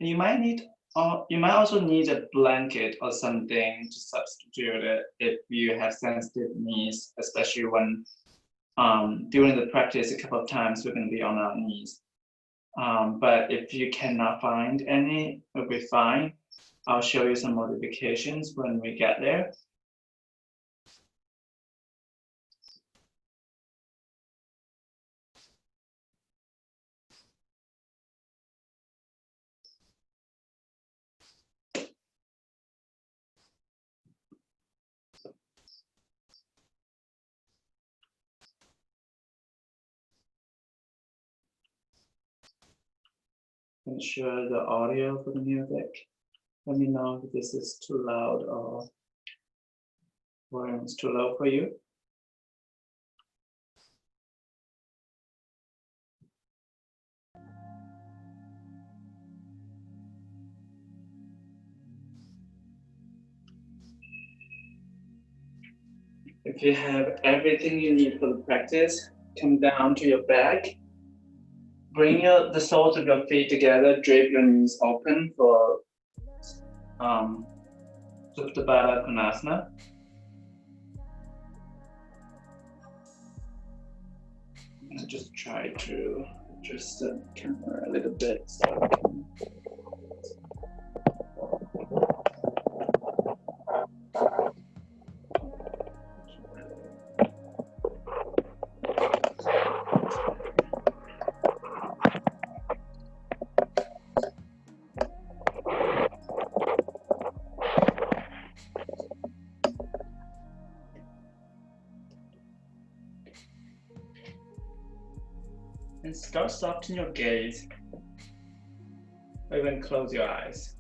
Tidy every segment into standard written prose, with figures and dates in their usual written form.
You might need, you might also need a blanket or something to substitute it if you have sensitive knees, especially when during the practice a couple of times we're going to be on our knees. But if you cannot find any, it'll be fine. I'll show you some modifications when we get there. Ensure the audio for the music. Let me know if this is too loud or volume is too low for you. If you have everything you need for the practice, come down to your back. Bring the soles of your feet together, drape your knees open for Supta Baddha Konasana. I just try to adjust the camera a little bit so I can. And start softening your gaze, or even close your eyes.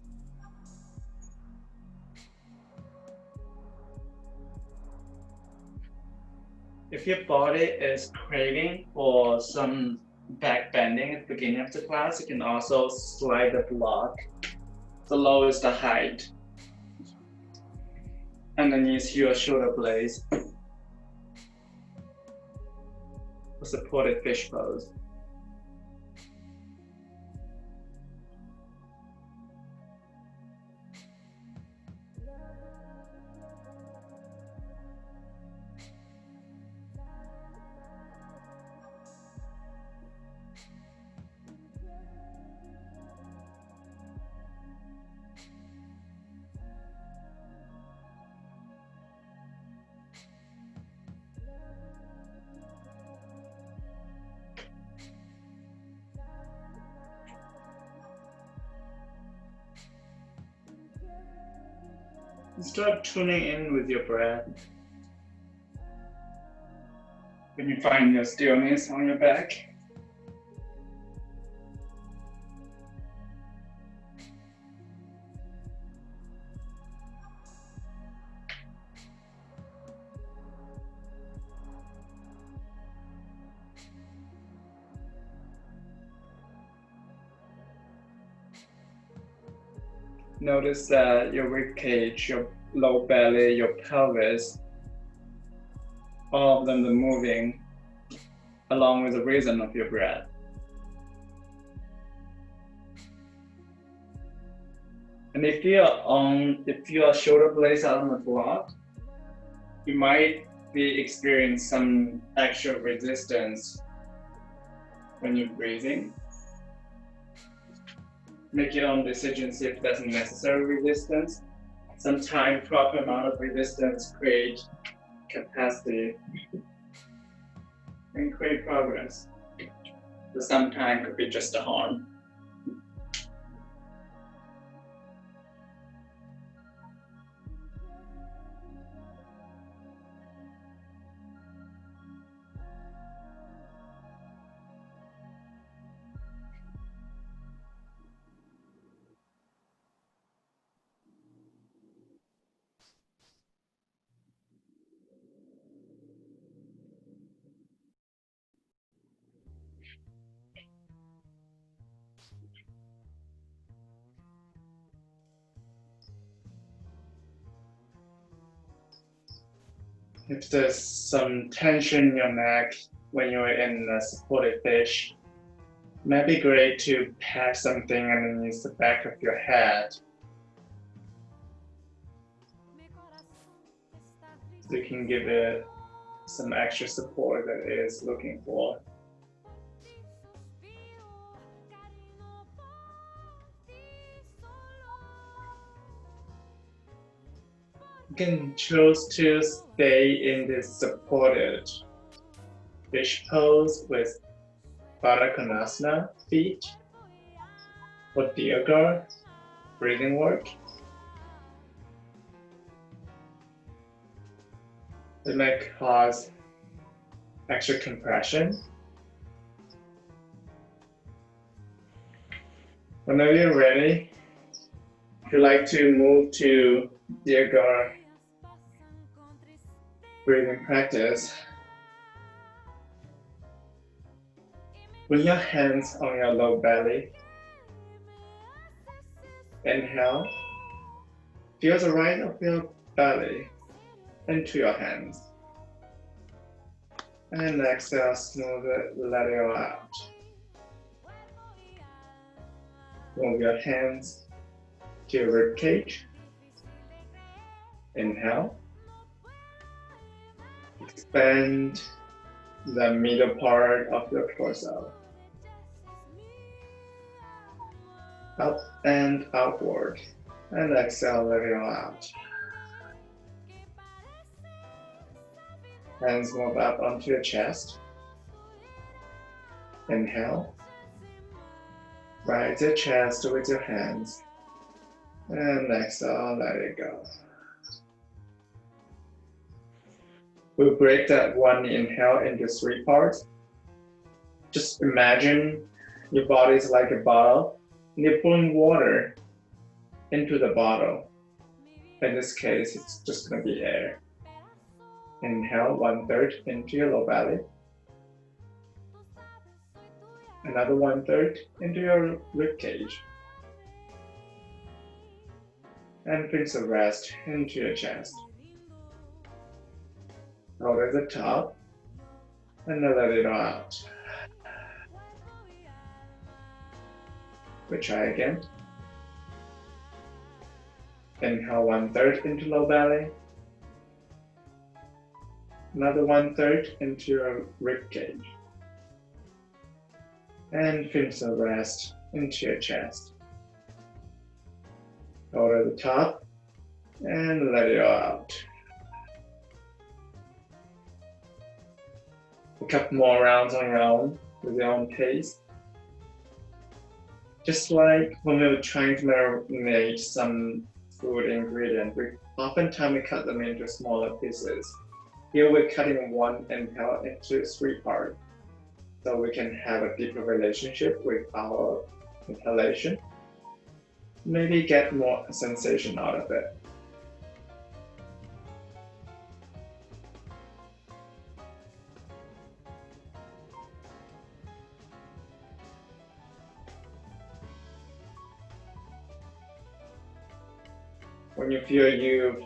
If your body is craving for some back bending at the beginning of the class, you can also slide the block. The lower is the height. Underneath your shoulder blades. For supported fish pose. Start tuning in with your breath. When you find your stillness on your back. Notice that your rib cage, your low belly, your pelvis, all of them are moving along with the rhythm of your breath. And if your shoulder blades are on the block, you might be experiencing some extra resistance when you're breathing. Make your own decisions if that's necessary resistance. Sometimes proper amount of resistance create capacity and create progress. But sometimes it could be just a harm. If there's some tension in your neck when you're in a supported fish, Might be great to pack something underneath the back of your head. So you can give it some extra support that it is looking for. You can choose to stay in this supported fish pose with Baddha Konasana feet or Diagar breathing work. It might cause extra compression. Whenever you're ready, if you like to move to Diagar breathing practice, bring your hands on your low belly. Inhale. Feel the right of your belly into your hands. And exhale, smooth it, let it all out. Move your hands to your rib cage. Inhale. Expand the middle part of your torso. Up and outward. And exhale, let it all out. Hands move up onto your chest. Inhale. Rise your chest with your hands. And exhale, let it go. We'll break that one inhale into 3 parts. Just imagine your body is like a bottle, and you're pulling water into the bottle. In this case, it's just going to be air. Inhale 1/3 into your low belly. Another 1/3 into your rib cage. And finish the rest into your chest. Hold at the top and then let it all out. We try again. Inhale 1/3 into low belly. Another 1/3 into your rib cage. And finish the rest into your chest. Hold at the top and let it all out. A couple more rounds on your own with your own pace. Just like when we were trying to marinate some food ingredient, we oftentimes cut them into smaller pieces. Here we're cutting one inhale into 3 parts, so we can have a deeper relationship with our inhalation. Maybe get more sensation out of it. When you feel you've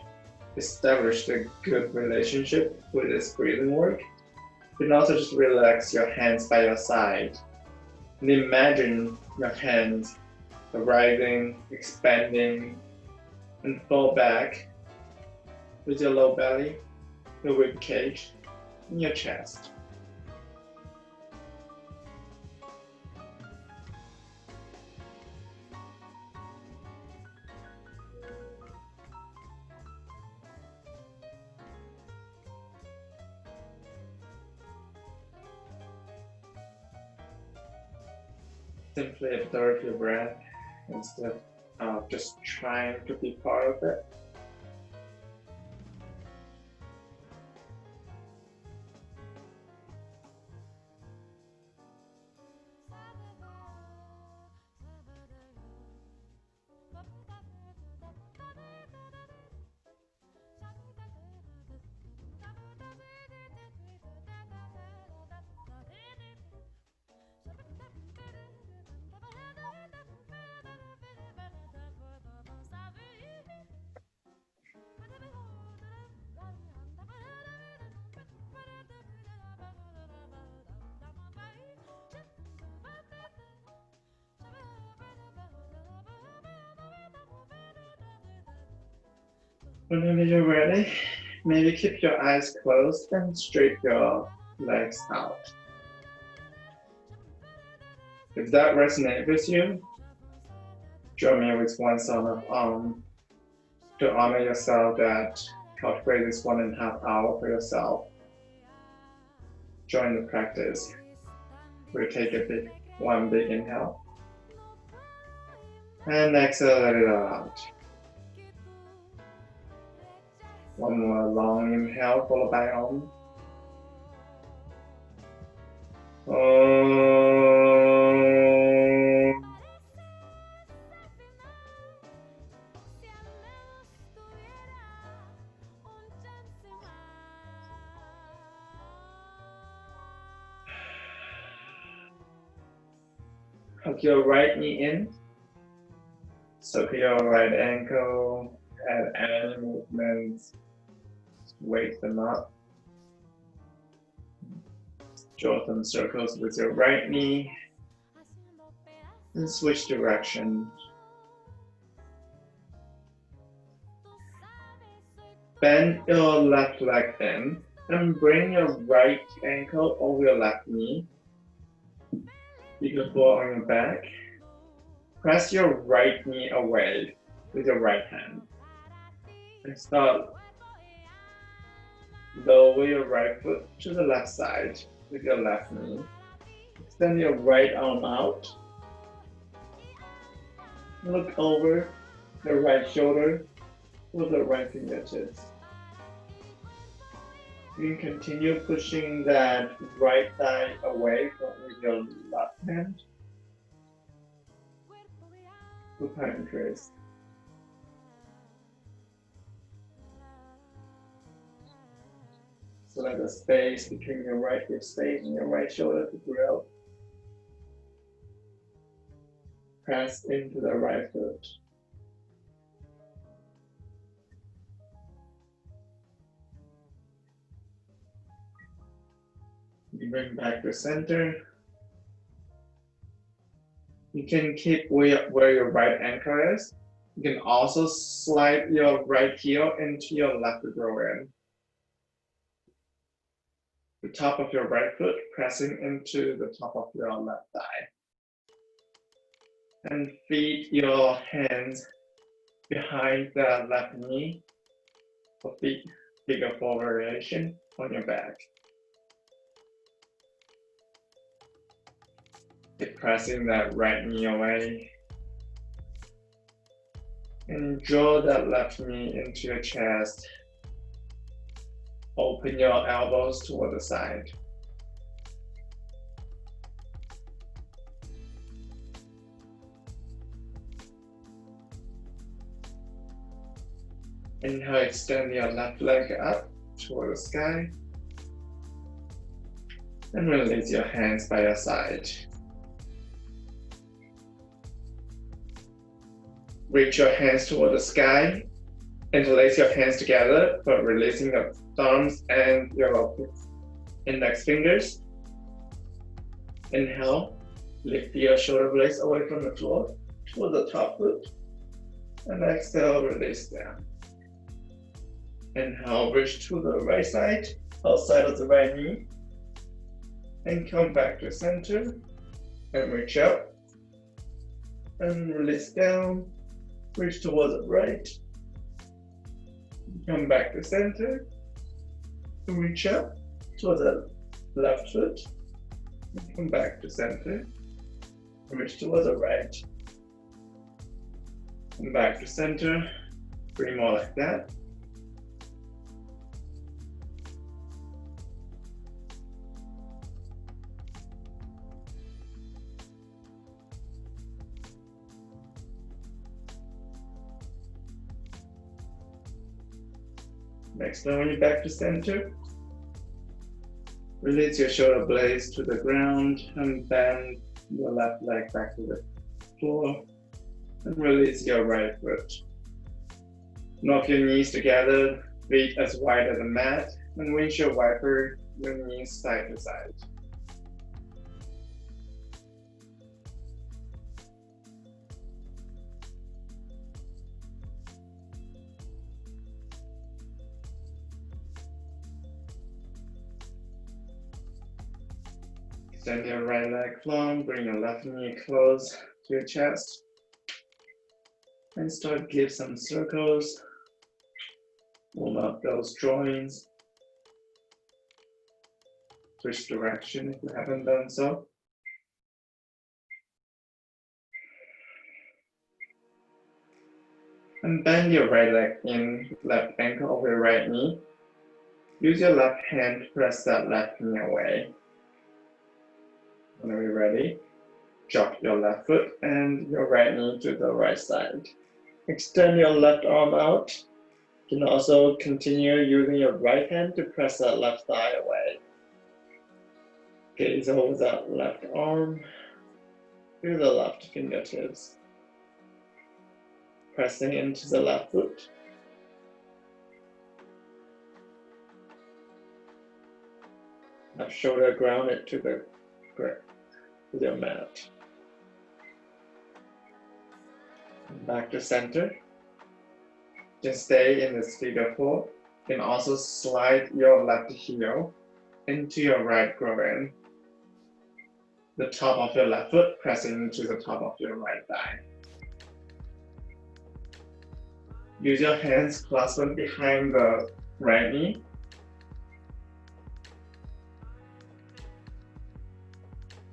established a good relationship with this breathing work, you can also just relax your hands by your side and imagine your hands rising, expanding, and fall back with your low belly, your rib cage, and your chest. Simply observe your breath instead of just trying to be part of it. Whenever you're ready, maybe keep your eyes closed and straight your legs out. If that resonates with you, join me with one song of to honor yourself that cultivate this 1.5 hours for yourself. Join the practice. We'll take one big inhale. And exhale, let it out. One more long inhale, followed by Om. Hug your right knee in. Circle your right ankle. Add any movements. Wake them up. Draw some circles with your right knee. And switch direction. Bend your left leg in. And bring your right ankle over your left knee. You can fall on your back. Press your right knee away with your right hand. And start lower your right foot to the left side with your left knee. Extend your right arm out. Look over the right shoulder with the right fingertips. You can continue pushing that right thigh away with your left hand. Supine twist. So let the space between your right hip space and your right shoulder to grow. Press into the right foot. You bring back to center. You can keep where your right ankle is. You can also slide your right heel into your left groin. The top of your right foot pressing into the top of your left thigh. And feed your hands behind the left knee for bigger forward variation on your back. Keep pressing that right knee away. And draw that left knee into your chest. Open your elbows toward the side. Inhale, extend your left leg up toward the sky. And release your hands by your side. Reach your hands toward the sky. Interlace your hands together, but releasing the thumbs and your index fingers. Inhale, lift your shoulder blades away from the floor toward the top foot. And exhale, release down. Inhale, reach to the right side, outside of the right knee. And come back to center. And reach up. And release down. Reach towards the right. Come back to center. Reach up towards the left foot. Come back to center. Reach towards the right. Come back to center. 3 more like that. Next, now when you're back to center, release your shoulder blades to the ground and bend your left leg back to the floor and release your right foot. Knock your knees together, feet as wide as the mat, and windshield wiper your knees side to side. Extend your right leg long, bring your left knee close to your chest. And start give some circles. Warm up those joints. Switch direction if you haven't done so. And bend your right leg in, left ankle over your right knee. Use your left hand to press that left knee away. Whenever you're ready, jog your left foot and your right knee to the right side. Extend your left arm out. You can also continue using your right hand to press that left thigh away. Gaze over that left arm to the left fingertips. Pressing into the left foot. Left shoulder grounded to the ground, to your mat. And back to center. Just stay in this figure 4. You can also slide your left heel into your right groin. The top of your left foot pressing into the top of your right thigh. Use your hands clasped behind the right knee.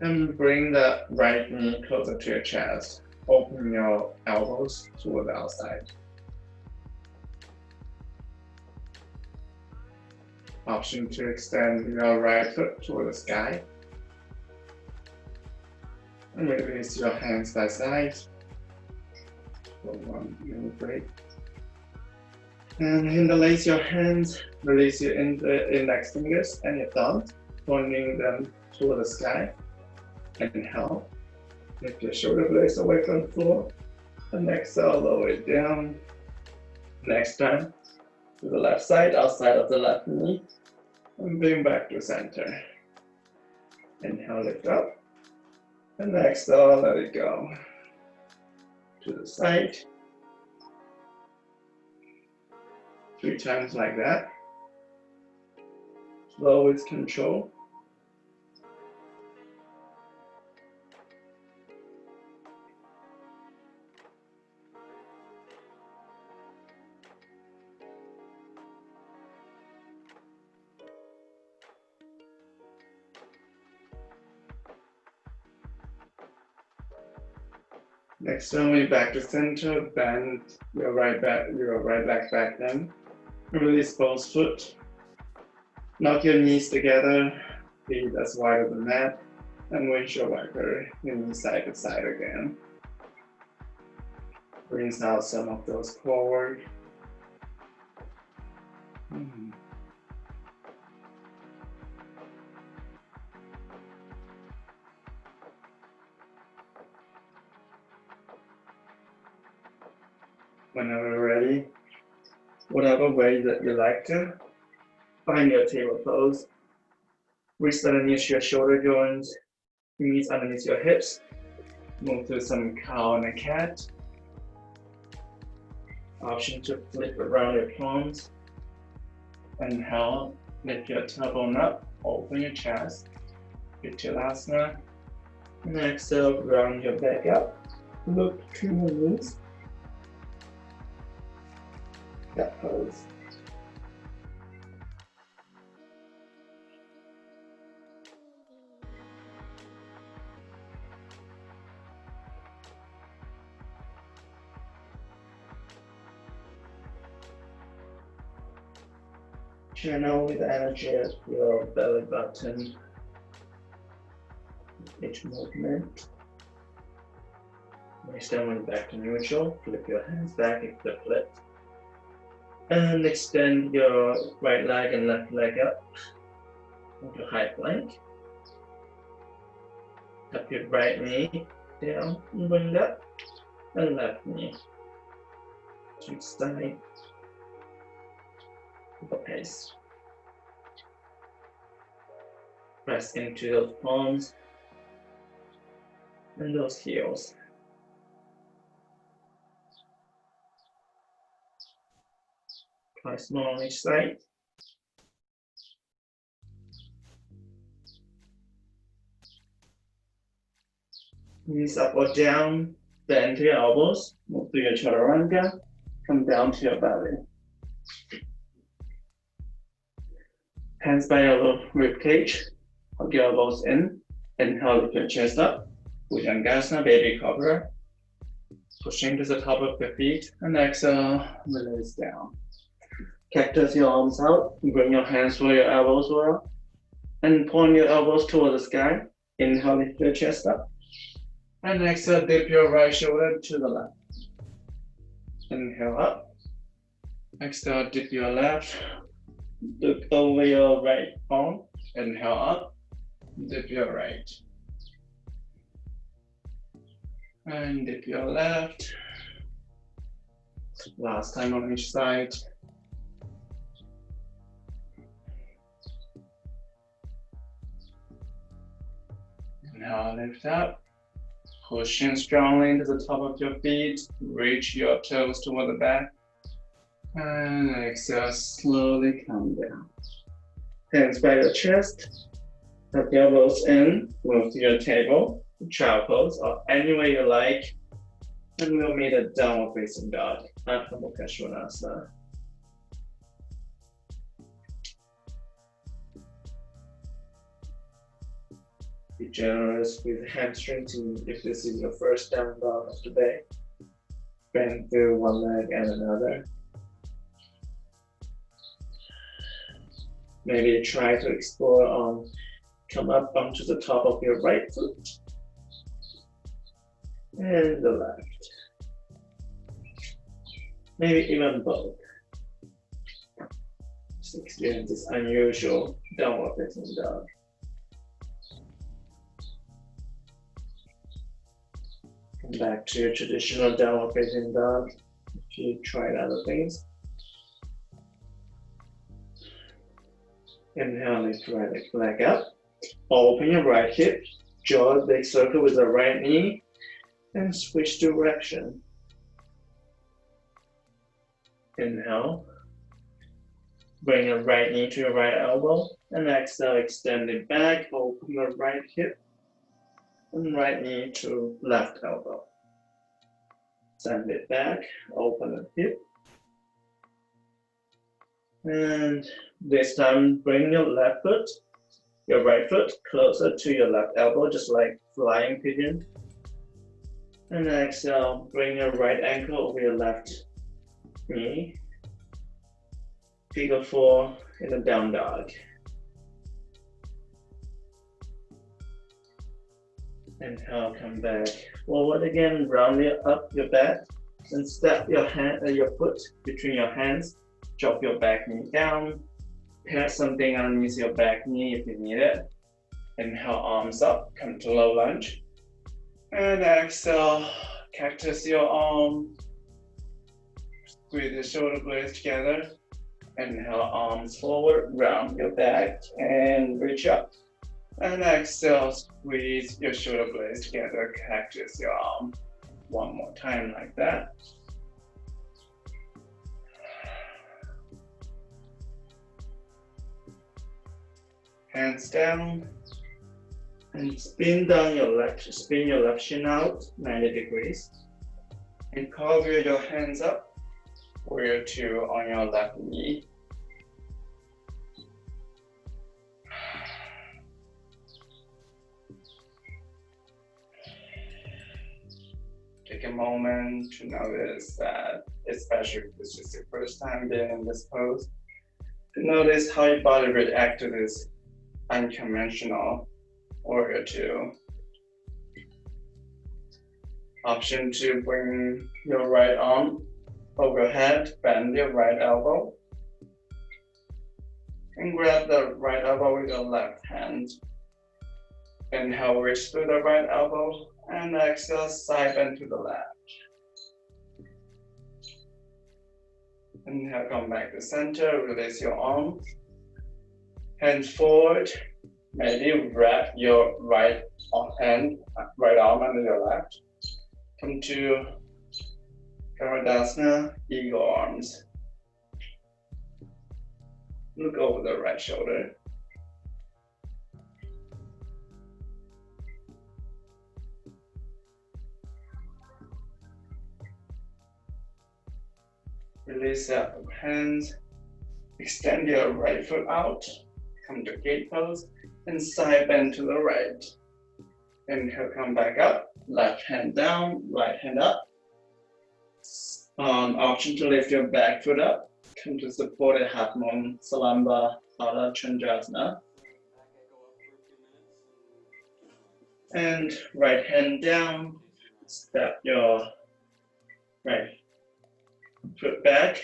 And bring the right knee closer to your chest. Open your elbows toward the outside. Option to extend your right foot toward the sky. And release your hands by side for 1 minute break. And interlace your hands, release your index fingers and your thumbs, pointing them toward the sky. Inhale, lift your shoulder blades away from the floor, and exhale, lower it down. Next time, to the left side, outside of the left knee, and bring back to center. Inhale, lift up, and exhale, let it go. To the side. 3 times like that. Slow with control. Next, only back to center, bend your right leg back then. Release both foot. Knock your knees together, feet as wide as the mat, and windshield wiper in side to side again. Brings out some of those forward. Whenever ready, whatever way that you like to, find your table pose. Wrist underneath your shoulder joints, knees underneath your hips. Move to some cow and a cat. Option to flip around your palms. Inhale, lift your tailbone up, open your chest. Viyasa. And exhale, round your back up. Look to your knees. That pose. Channel with energy at your belly button. Each movement. Next time when back to neutral, flip your hands back if the flip. And extend your right leg and left leg up into high plank. Tap your right knee down and bring up, and left knee to side. The pace. Press into those palms and those heels. Try small on each side. Knees up or down, bend to your elbows, move to your chaturanga, come down to your belly. Hands by your rib cage, hug your elbows in, inhale, lift your chest up, Bhujangasana, baby cobra, pushing to the top of your feet, and exhale, release down. Cactus your arms out, bring your hands where your elbows were, and point your elbows toward the sky. Inhale, lift your chest up, and exhale, dip your right shoulder to the left. Inhale up, exhale, dip your left, look over your right arm, inhale up, dip your right. And dip your left. Last time on each side. Now lift up. Push in strongly into the top of your feet. Reach your toes toward the back. And exhale, slowly come down. Hands by your chest. Tuck your elbows in. Move to your table. Child pose, or any way you like, and we'll meet a downward facing dog, Adho Mukha Svanasana. Be generous with hamstring if this is your first down dog of the day. Bend through one leg and another. Maybe try to explore come up onto the top of your right foot. And the left. Maybe even both. Just experience this unusual downward facing dog. Come back to your traditional downward facing dog if you tried other things. Inhale, lift right leg up. Open your right hip. Draw a big circle with the right knee. And switch direction. Inhale. Bring your right knee to your right elbow. And exhale, extend it back. Open your right hip. And right knee to left elbow. Send it back. Open the hip. And this time, bring your left foot, your right foot closer to your left elbow, just like flying pigeon. And exhale, bring your right ankle over your left knee. Figure 4 in a down dog. Inhale, come back forward again, round up your back, and step your foot between your hands. Drop your back knee down. Pair something underneath your back knee if you need it. Inhale, arms up, come to low lunge. And exhale, cactus your arm. Squeeze the shoulder blades together. Inhale, arms forward, round your back, and reach up. And exhale, squeeze your shoulder blades together, cactus your arm. One more time like that. Hands down. And spin your left shin out 90 degrees. And cartwheel your hands up, warrior 2 on your left knee. Take a moment to notice that, especially if this is your first time being in this pose, to notice how your body reacts to this unconventional warrior 2. Option to bring your right arm overhead, bend your right elbow, and grab the right elbow with your left hand. Inhale, reach through the right elbow, and exhale, side bend to the left. Inhale, come back to center, release your arms. Hands forward, maybe wrap your right arm under your left. Come to Karadasana, eagle arms. Look over the right shoulder. Release your hands. Extend your right foot out. Come to gate pose and side bend to the right. Inhale, come back up. Left hand down, right hand up. Option to lift your back foot up. Come to supported half moon, Salamba, Ardha Chandrasana. And right hand down. Step your right foot back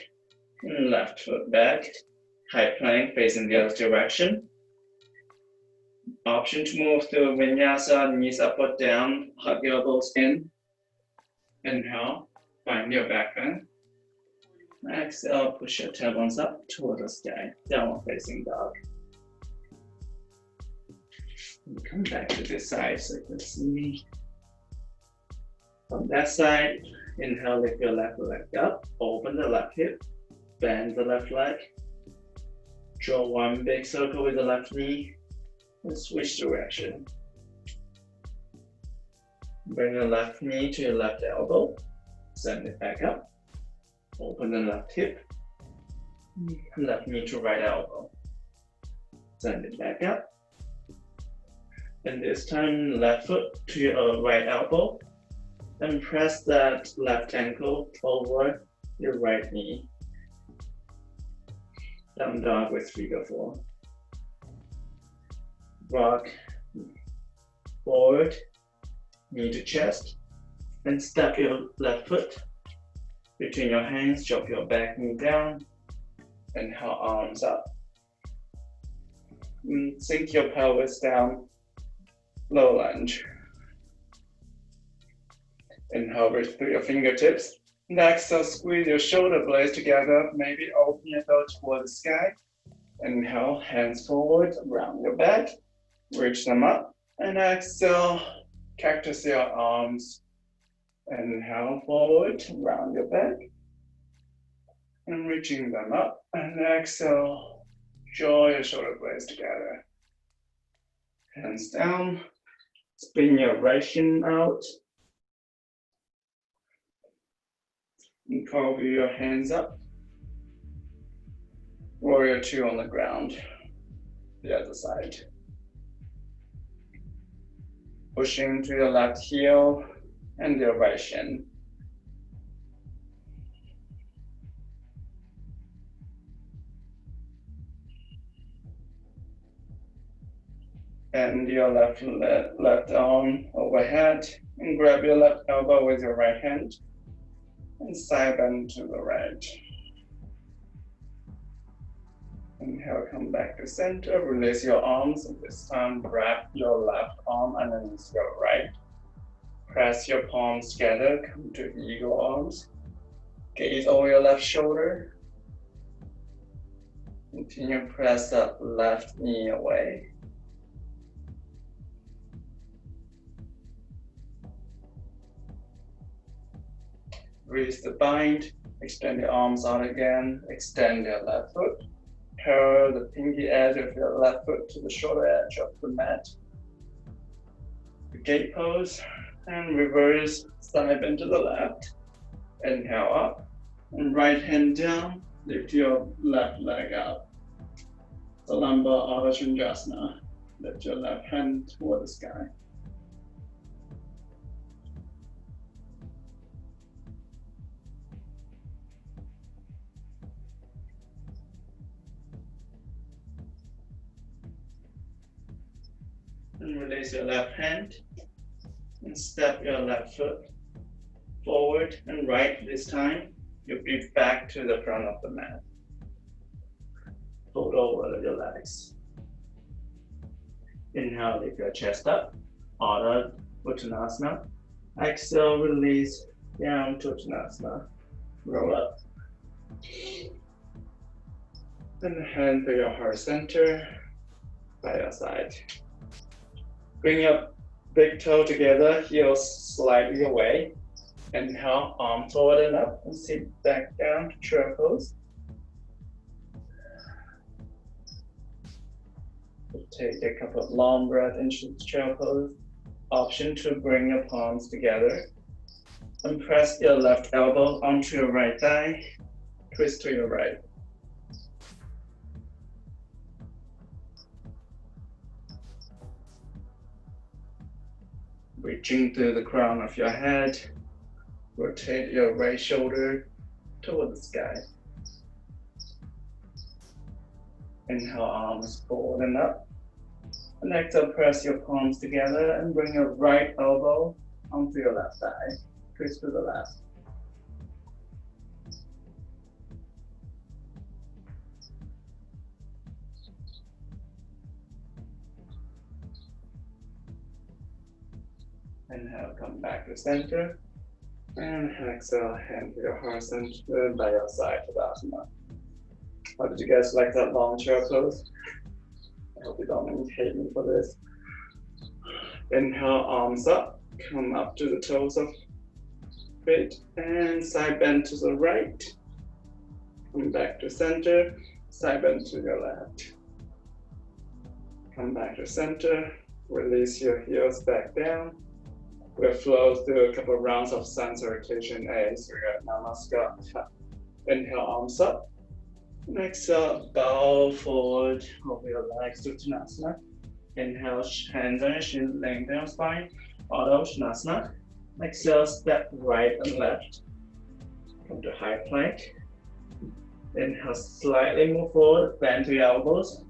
and left foot back. High plank facing the other direction. Option to move to Viyasa, knees up or down, hug your elbows in. Inhale, find your back bend. Exhale, push your tailbones up toward the sky, downward facing dog. Come back to this side so you can see me. From that side, inhale, lift your left leg up, open the left hip, bend the left leg. Draw one big circle with the left knee and switch direction. Bring the left knee to your left elbow, send it back up. Open the left hip, left knee to right elbow. Send it back up. And this time, left foot to your right elbow. And press that left ankle over your right knee. Down dog with figure 4. Rock forward, knee to chest. And step your left foot between your hands, drop your back knee down. Inhale, arms up. Sink your pelvis down, low lunge. Inhale, reach through your fingertips. Next, squeeze your shoulder blades together, maybe open your throat toward the sky. Inhale, hands forward, around your back, reach them up. And exhale, cactus your arms. Inhale, forward, round your back. And reaching them up. And exhale, draw your shoulder blades together. Hands down, spin your right shin out. And curve your hands up. Warrior 2 on the ground. The other side. Pushing to your left heel and your right shin. And your left arm overhead and grab your left elbow with your right hand. And side bend to the right. Inhale, come back to center, release your arms, and this time wrap your left arm underneath your right. Press your palms together, come to eagle arms. Gaze over your left shoulder. Continue, press that left knee away. Release the bind, extend your arms out again, extend your left foot. Parallel the pinky edge of your left foot to the shoulder edge of the mat. Gate pose and reverse side bend to the left. Inhale up and right hand down, lift your left leg up. Salamba Ardha Chandrasana. Lift your left hand toward the sky. And release your left hand and step your left foot forward and right this time. Your feet back to the front of the mat. Fold over your legs. Inhale, lift your chest up, Ardha Uttanasana. Exhale, release down to Uttanasana. Roll up. And hand to your heart center by your side. Bring your big toe together, heels slightly away. Inhale, arm forward and up, and sit back down to chair pose. Take a couple of long breaths into chair pose. Option to bring your palms together. And press your left elbow onto your right thigh. twist to your right. Reaching to the crown of your head, rotate your right shoulder toward the sky. Inhale, arms forward and up. And exhale, press your palms together and bring your right elbow onto your left thigh. Twist to the left. Inhale, come back to center. And exhale, hand to your heart center by your side, Tadasana. How did you guys like that long chair pose? I hope you don't hate me for this. Inhale, arms up, come up to the toes of feet, and side bend to the right. Come back to center, side bend to your left. Come back to center, release your heels back down. We'll flow through a couple of rounds of sun salutation as we got Namaskar. Inhale, arms up. And exhale, bow forward over your legs to Uttanasana. Inhale, hands on your shin, lengthen your spine, Ardha Uttanasana. Exhale, step right and left. Come to high plank. Inhale, slightly move forward, bend to your elbows.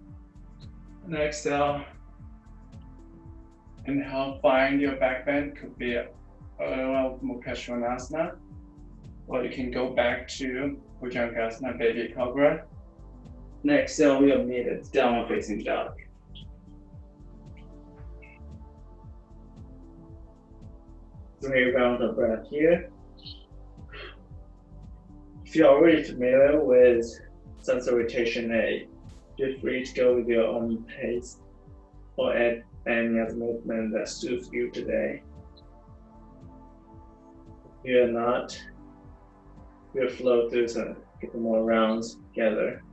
And exhale. Inhale, find your back bend, could be Ardha Mukha Svanasana, or you can go back to Bhujangasana, Baby Cobra. Next, exhale, we'll meet a downward facing dog. Three rounds of breath here. If you're already familiar with sun salutation A, feel free to go with your own pace or add any other movement that suits you today. If you're not, we'll flow through some couple more rounds together.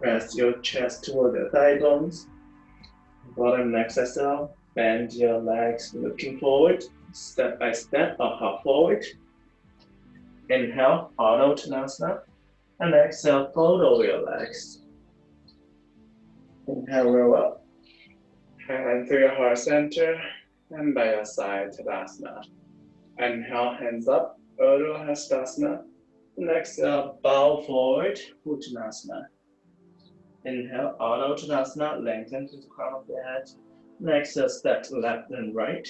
Press your chest toward the thigh bones. Bottom next exhale, bend your legs looking forward, step by step or hop forward. Inhale, Ardha Uttanasana, and exhale, fold over your legs. Inhale, roll up. Hand through your heart center and by your side, Tadasana. Inhale, hands up, Urdhva Hastasana. And exhale, bow forward, Uttanasana. Inhale, Ardha Uttanasana, lengthen to the crown of the head. And exhale, step to left and right,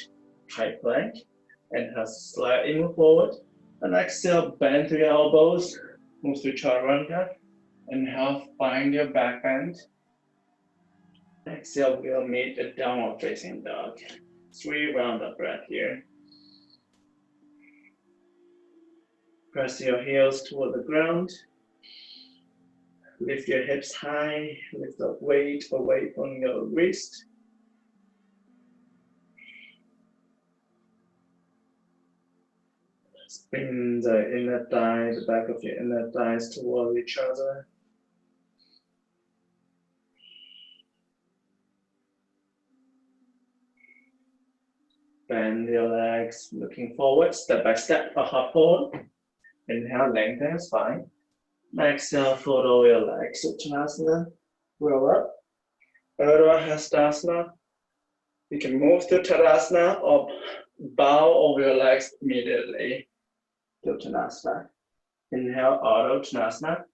high plank. Inhale, slightly move forward. And exhale, bend through your elbows, move through Chaturanga. Inhale, find your back bend. Exhale, we'll meet the downward facing dog. 3 rounds of breath here. Press your heels toward the ground. Lift your hips high, lift up weight away from your wrist. Spin the inner thigh, the back of your inner thighs toward each other. Bend your legs, looking forward, step by step, or hop forward. Inhale, lengthen your spine. Exhale, fold over your legs, Uttanasana, roll up. Urdhva Hastasana. You can move to Tadasana or bow over your legs immediately to Uttanasana. Inhale, Ardha Uttanasana.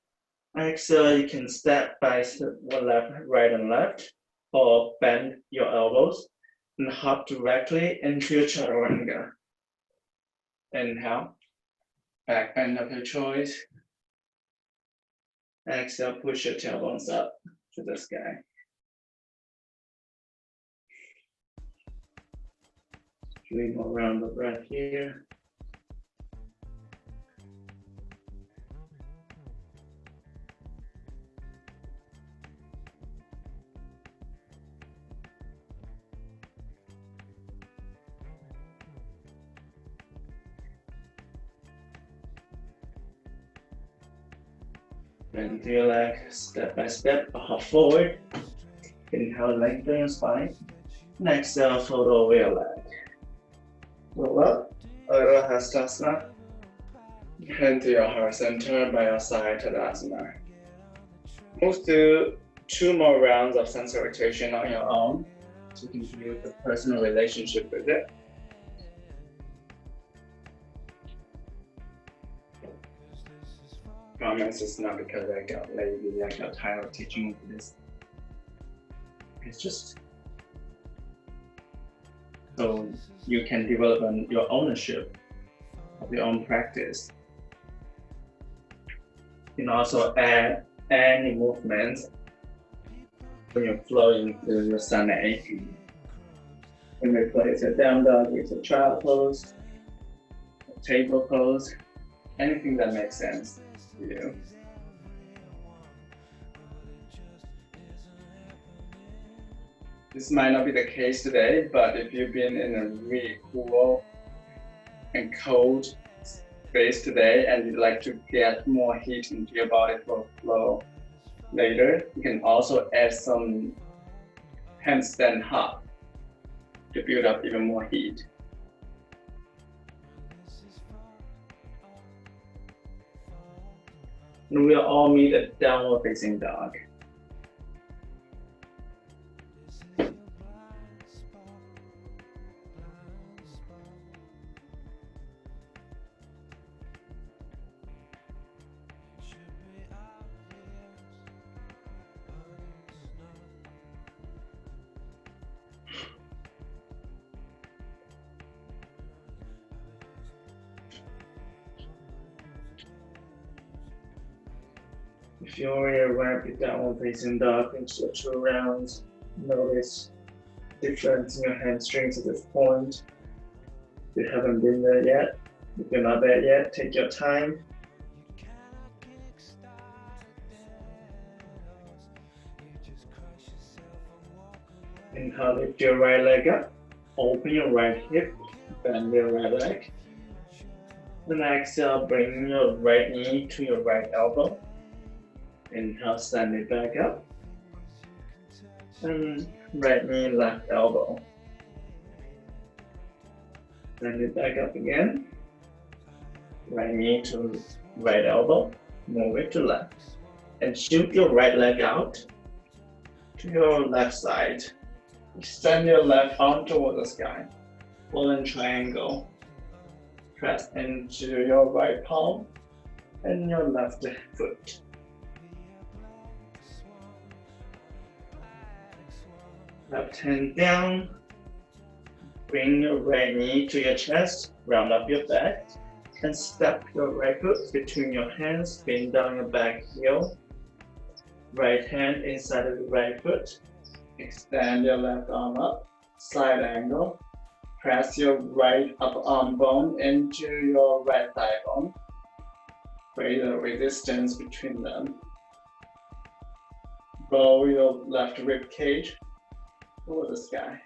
Exhale, you can step by step, left, right, and left, or bend your elbows and hop directly into your Chaturanga. Inhale, back bend of your choice. Exhale, push your tailbones up to the sky. Three more rounds of breath here. Bend your leg step by step, hop forward. Inhale, lengthen your spine. And exhale, fold over your leg. Roll up, Urdhva Hastasana. Hand to your heart center by your side, Tadasana. Move to 2 more rounds of sensor rotation on your own, so you can build a personal relationship with it. Promise it's not because I got lazy, I got tired of teaching this. It's just so you can develop your ownership of your own practice. You can also add any movement when you're flowing through your Sana. You can replace a down dog with a child pose, a table pose, anything that makes sense to you. This might not be the case today, but if you've been in a really cool and cold space today and you'd like to get more heat into your body for flow later, you can also add some handstand hop to build up even more heat. And we'll all meet at downward facing dog. If you already wrap it downward facing dog into 2 rounds, notice difference in your hamstrings at this point. If you haven't been there yet, if you're not there yet, take your time. Inhale, lift your right leg up, open your right hip, bend your right leg. Then exhale, bring your right knee to your right elbow. Inhale, stand it back up. And right knee, left elbow. Stand it back up again. Right knee to right elbow. Move it to left. And shoot your right leg out to your left side. Extend your left arm toward the sky. Fallen triangle. Press into your right palm and your left foot. Left hand down. Bring your right knee to your chest, round up your back, and step your right foot between your hands, bend down your back heel. Right hand inside of the right foot. Extend your left arm up, side angle. Press your right upper arm bone into your right thigh bone. Create a resistance between them. Roll your left rib cage toward the sky.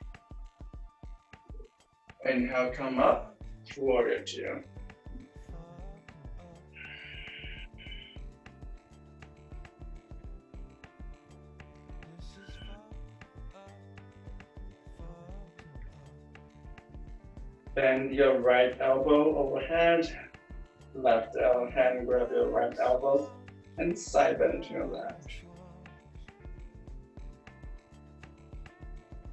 Inhale, come up, warrior two. Bend your right elbow overhead, left hand grab your right elbow, and side bend to your left.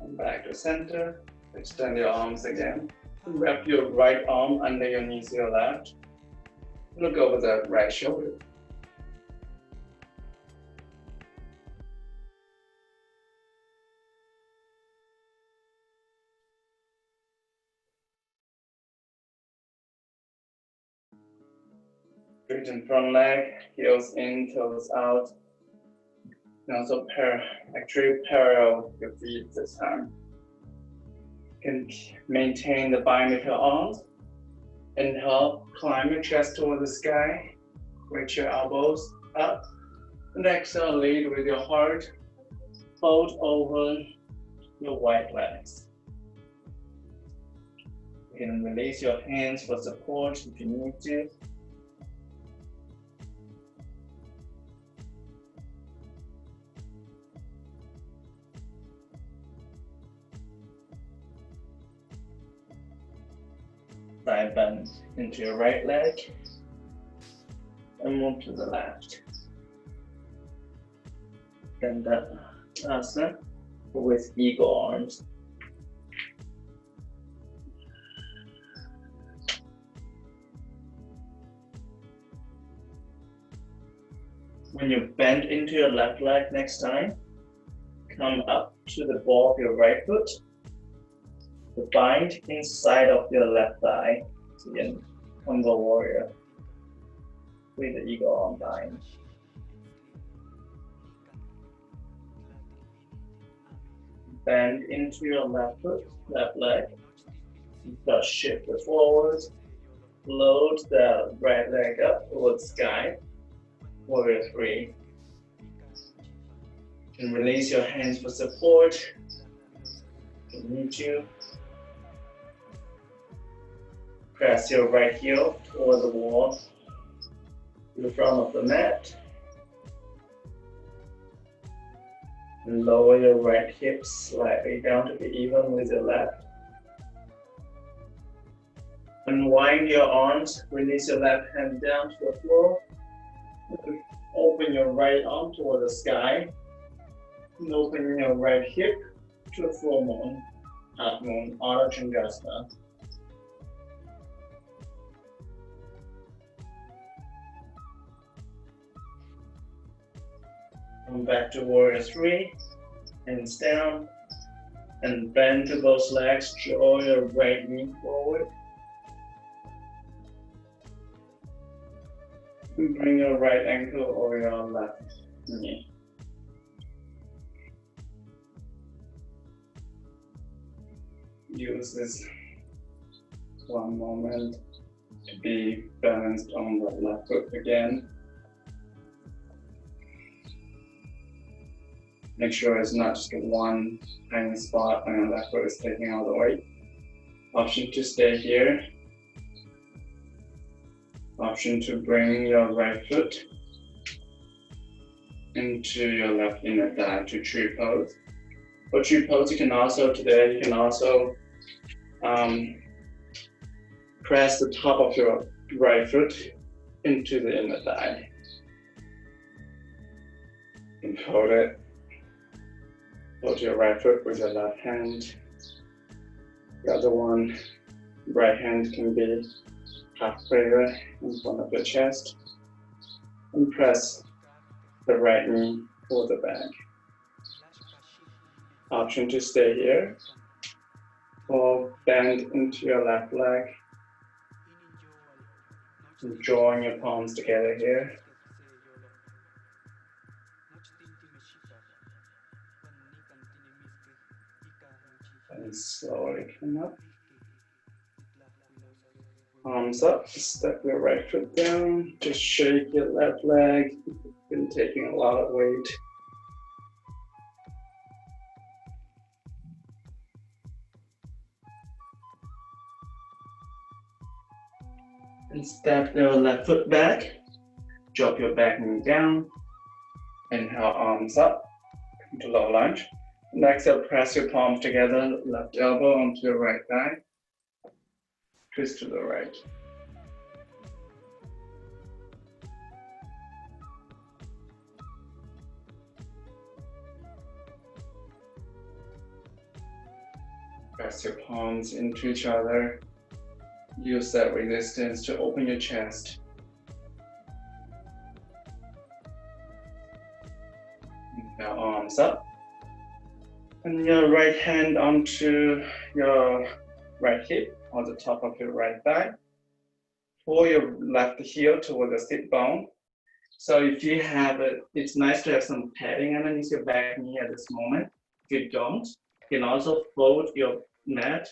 And back to center. Extend your arms again. Wrap your right arm under your knees to your left. Look over the right shoulder. Straighten front leg, heels in, toes out. And also actually parallel your feet this time. You can maintain the bind of your arms. Inhale, climb your chest toward the sky. Reach your elbows up. And exhale, lead with your heart. Fold over your right legs. You can release your hands for support if you need to. Side bend into your right leg. and move to the left. Then that asana with eagle arms. When you bend into your left leg next time, come up to the ball of your right foot. Bind inside of your left thigh. Again, humble warrior with the eagle arm bind. Bend into your left foot, left leg. Just shift it forward. Load the right leg up towards sky. Warrior 3. And release your hands for support. Meet you. Press your right heel toward the wall, to the front of the mat. And lower your right hip slightly down to be even with your left. Unwind your arms, release your left hand down to the floor. Open your right arm toward the sky. And open your right hip to the full moon, half moon, Ardha Chandrasana. Come back to warrior 3, hands down, and bend to both legs, draw your right knee forward. And bring your right ankle over your left knee. Use this one moment to be balanced on the left foot again. Make sure it's not just one tiny spot on your left foot is taking all the weight. Option to stay here. Option to bring your right foot into your left inner thigh to tree pose. For tree pose, you can also press the top of your right foot into the inner thigh. And hold it. Hold your right foot with your left hand. The other one, right hand can be half prayer in front of your chest. And press the right knee toward the back. Option to stay here. Or bend into your left leg. And drawing your palms together here. And slowly come up. Arms up, step your right foot down. Just shake your left leg. You've been taking a lot of weight. And step your left foot back. Drop your back knee down. Inhale, arms up. Come to low lunge. And exhale, press your palms together, left elbow onto your right thigh. Twist to the right. Press your palms into each other. Use that resistance to open your chest. Now arms up. And your right hand onto your right hip on the top of your right thigh. Pull your left heel toward the sit bone. So if you have it, it's nice to have some padding underneath your back knee at this moment. If you don't, you can also fold your mat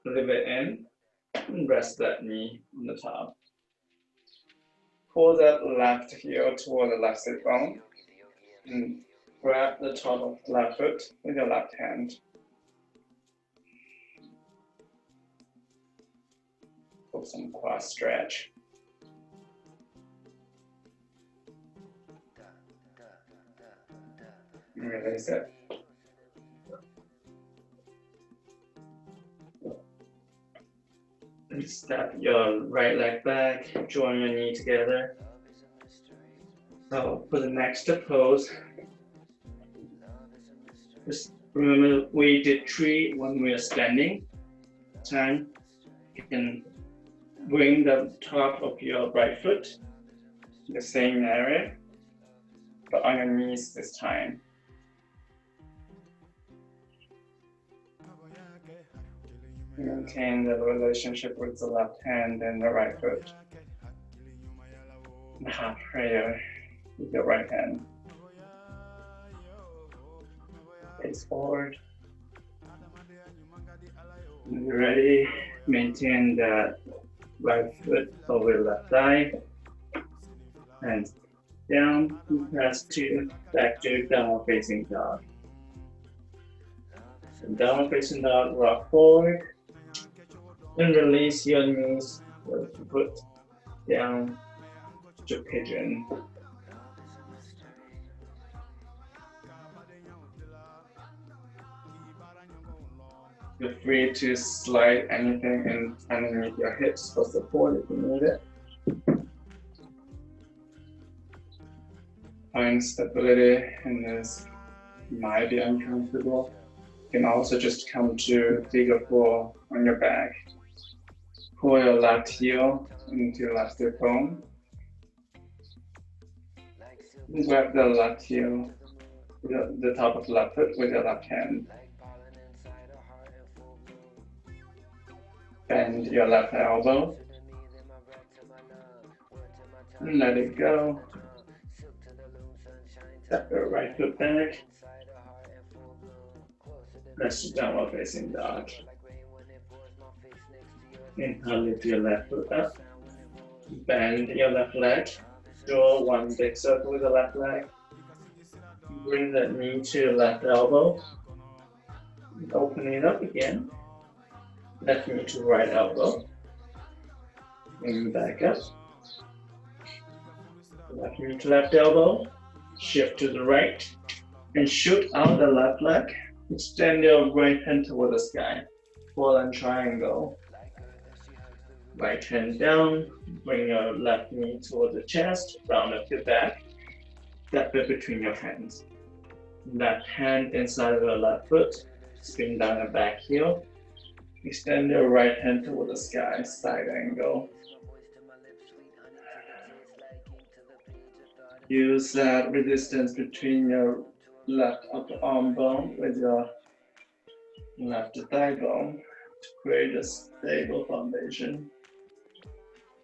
a little bit in and rest that knee on the top. Pull that left heel toward the left sit bone and grab the top of the left foot with your left hand. For some quad stretch. And release it. And step your right leg back, join your knee together. So for the next pose, just remember we did 3 when we are standing. Time you can bring the top of your right foot to the same area, but on your knees this time. Maintain the relationship with the left hand and the right foot. Half prayer with the right hand. Face forward. When you're ready, maintain the right foot over left thigh. Hands down, press back to downward facing dog. And downward facing dog, rock forward. And release your knees with the foot down to pigeon. Feel free to slide anything in underneath your hips for support if you need it. Find stability in this. Might be uncomfortable. You can also just come to figure 4 on your back. Pull your left heel into left hip bone. Grab the left heel, the top of the left foot with your left hand. Bend your left elbow. And let it go. Step your right foot back. Press downward facing dog. Inhale, lift your left foot up. Bend your left leg. Draw one big circle with the left leg. Bring that knee to your left elbow. Open it up again. Left knee to right elbow. Bring it back up. Left knee to left elbow. Shift to the right. And shoot out the left leg. Extend your right hand toward the sky. Fallen triangle. Right hand down. Bring your left knee toward the chest. Round up your back. Step it between your hands. Left hand inside of your left foot. Spin down your back heel. Extend your right hand toward the sky. Side angle. Use that resistance between your left upper arm bone with your left thigh bone to create a stable foundation.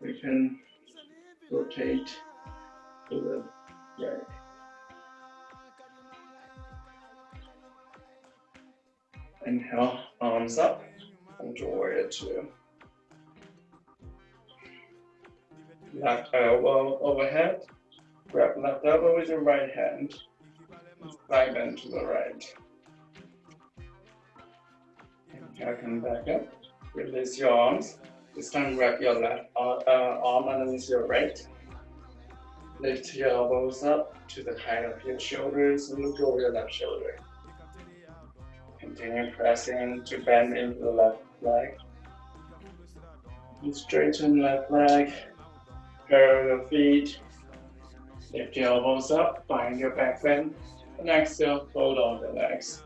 We can rotate to the right. Inhale, arms up, into warrior 2. Left elbow overhead. Grab left elbow with your right hand. Side bend to the right. Inhale, come back up. Release your arms. This time wrap your left arm underneath your right. Lift your elbows up to the height of your shoulders and look over your left shoulder. Continue pressing to bend into the left leg. And straighten left leg. Parallel your feet. Lift your elbows up, find your back bend. And exhale, fold on the legs.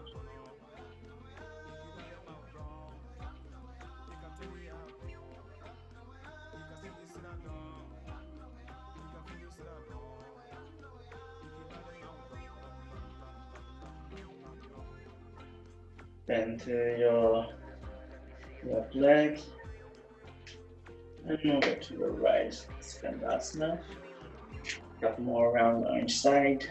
Bend to your left leg and move it to the right. Skandasana. Got more around on each side.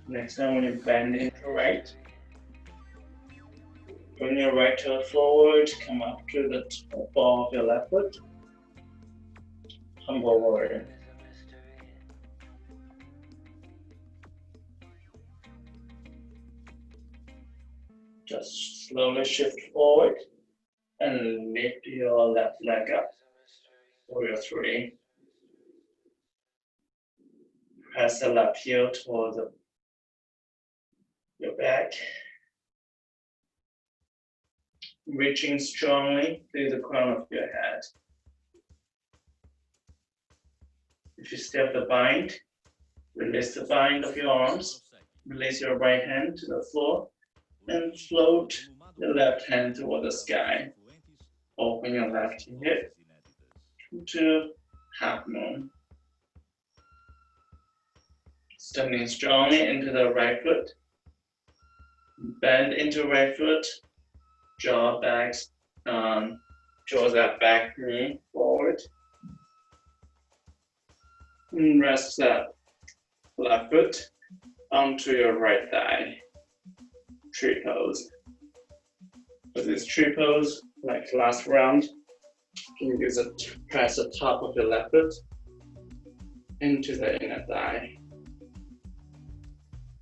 Next time when you bend into right, bring your right toe forward, come up to the top of your left foot. Humble warrior. Just slowly shift forward and lift your left leg up. Warrior 3. Press the left heel towards your back. reaching strongly to the crown of your head. If you step the bind, release the bind of your arms, release your right hand to the floor, and float the left hand toward the sky. Open your left hip to half moon. Standing strongly into the right foot. Bend into right foot, jaw back, draw that back knee forward. And rest that left foot onto your right thigh. Tree pose. For this tree pose, like last round, you can use it to press the top of your left foot into the inner thigh.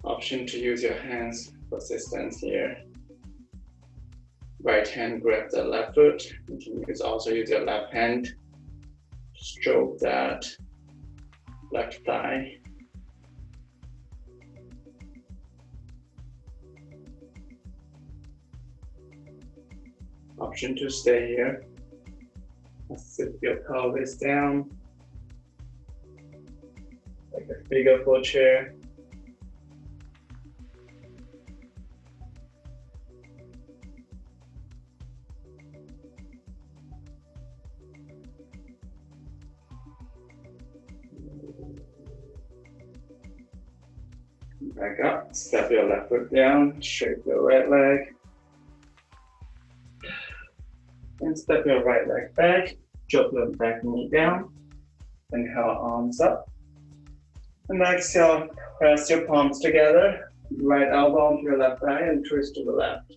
Option to use your hands for assistance here. Right hand grab the left foot. You can also use your left hand to stroke that left thigh. Option to stay here. Sit your pelvis down, like a figure 4 chair. Back up, step your left foot down, straight your right leg. And step your right leg back, drop your back knee down, inhale, arms up. And exhale, press your palms together, right elbow onto your left thigh and twist to the left.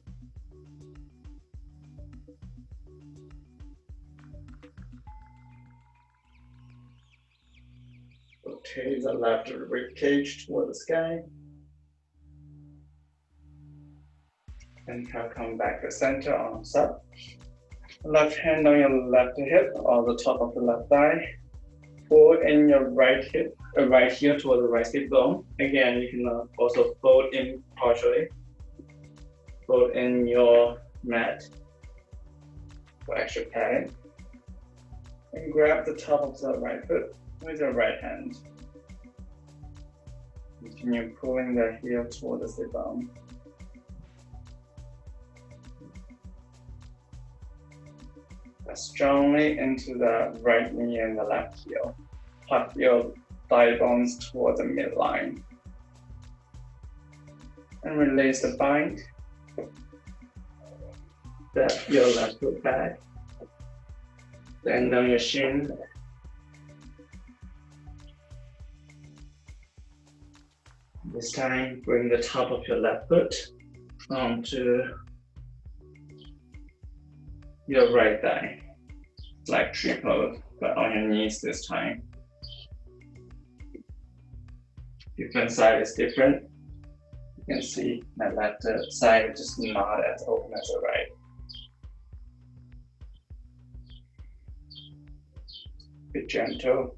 Rotate the left rib cage toward the sky. Inhale, come back to center, arms up. Left hand on your left hip or the top of the left thigh. Fold in your right hip, right heel toward the right hip bone. Again, you can also fold in partially. Fold in your mat for extra padding. And grab the top of the right foot with your right hand. Continue pulling the heel toward the sit bone. Strongly into the right knee and the left heel. Tuck your thigh bones toward the midline. And release the bind. Step your left foot back. Bend down your shin. This time, bring the top of your left foot onto your right thigh, like tree pose, but on your knees this time. Different side is different. You can see my left side is just not as open as the right. Be gentle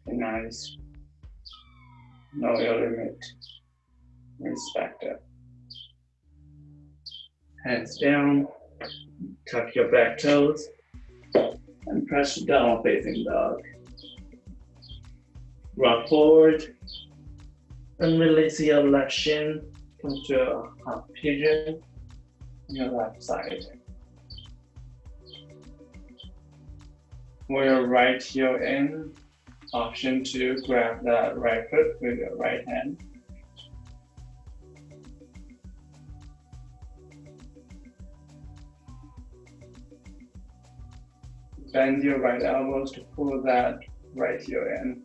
and nice. Know your limit. Respect it. Hands down. Tuck your back toes and press down facing dog. Rock forward and release your left shin. Come to a half pigeon on your left side. With your right heel in, option to grab that right foot with your right hand. Bend your right elbows to pull that right heel in.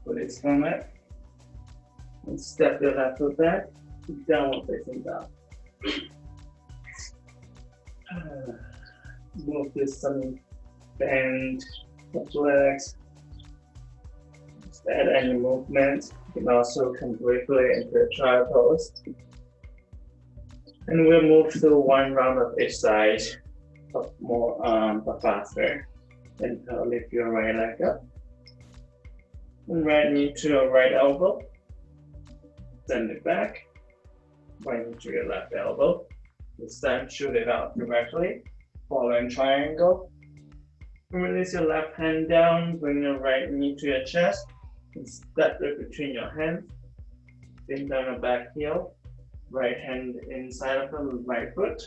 Release from it. And step your left foot back, downward facing dog. Move this some bend the legs. Add any movement. You can also come briefly into a child pose. And we'll move to one round of each side, but more but faster. Then lift your right leg up. And right knee to your right elbow. Send it back, bring to your left elbow. This time shoot it out directly, following triangle. Release your left hand down, bring your right knee to your chest, and step it between your hands. Bring down your back heel, right hand inside of the right foot,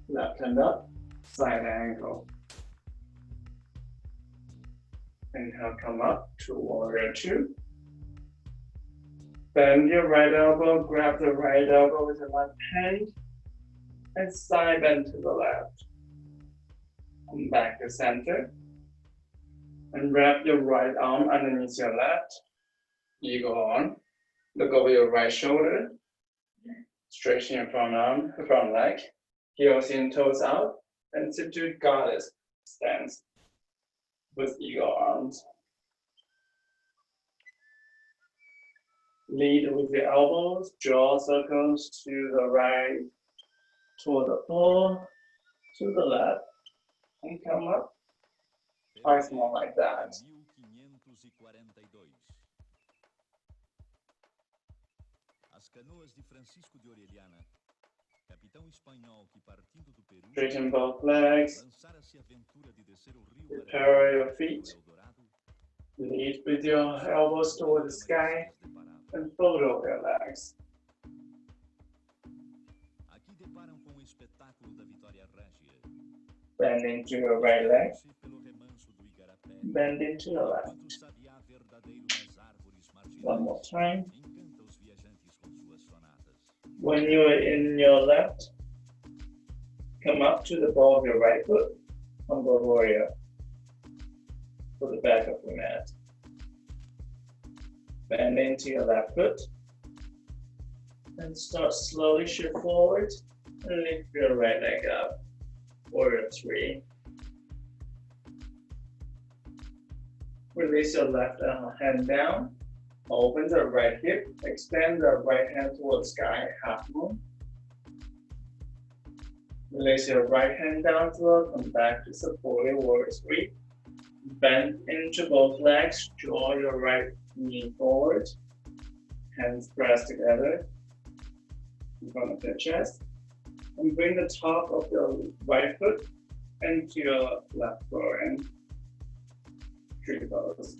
left hand up, side angle. Inhale, come up to warrior two. Bend your right elbow, grab the right elbow with the left hand, and side bend to the left. Come back to center. And wrap your right arm underneath your left. Eagle on. Look over your right shoulder. Stretching your front leg. Heels in, toes out. And sit to goddess stance with eagle arms. Lead with the elbows. Draw circles to the right, toward the floor, to the left, and come up. Twice more like that. Straighten both legs. Prepare your feet. Lead with your elbows toward the sky and fold over your legs. Bend into your right leg. Bend into your left. One more time. When you're in your left, come up to the ball of your right foot, humble warrior, for the back of the mat. Bend into your left foot, and start slowly shift forward, and lift your right leg up, warrior three. Release your left hand down, open the right hip, extend the right hand towards sky, half moon. Release your right hand down through, come back to supported warrior three. Bend into both legs, draw your right knee forward, hands pressed together in front of your chest, and bring the top of your right foot into your left forearm. Tree pose.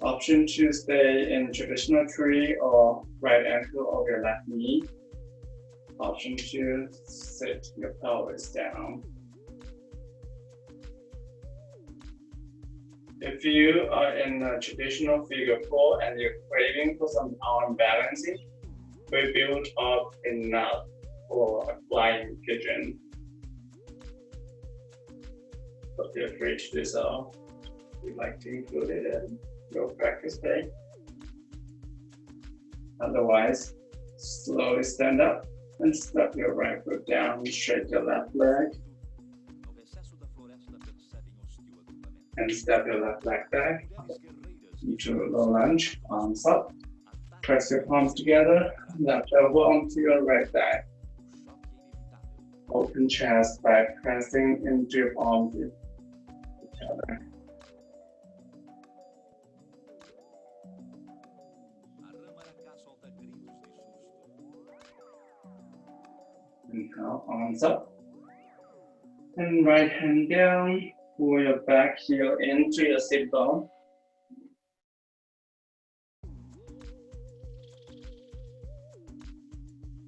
Option to stay in traditional tree or right ankle of your left knee. Option to sit your pelvis down. If you are in a traditional figure four and you're craving for some arm balancing, we build up enough for a flying pigeon. But feel free to do so. We'd like to include it in your practice day. Otherwise, slowly stand up and step your right foot down, straight your left leg, and step your left leg back into a low lunge, arms up. Press your palms together, left elbow onto your right thigh. Open chest by pressing into your palms with each other. Inhale, arms up. And right hand down, pull your back heel into your sit bone.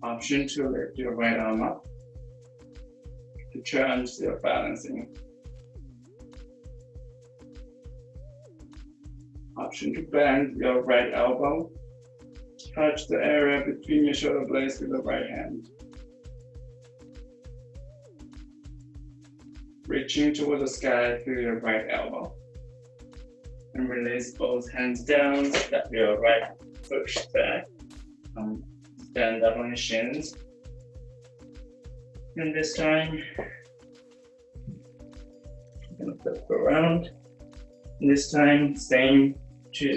Option to lift your right arm up to challenge your balancing. Option to bend your right elbow, touch the area between your shoulder blades with the right hand. Reaching toward the sky through your right elbow. And release both hands down, step your right foot back. Stand up on your shins. And this time, I'm going to flip around. And this time, same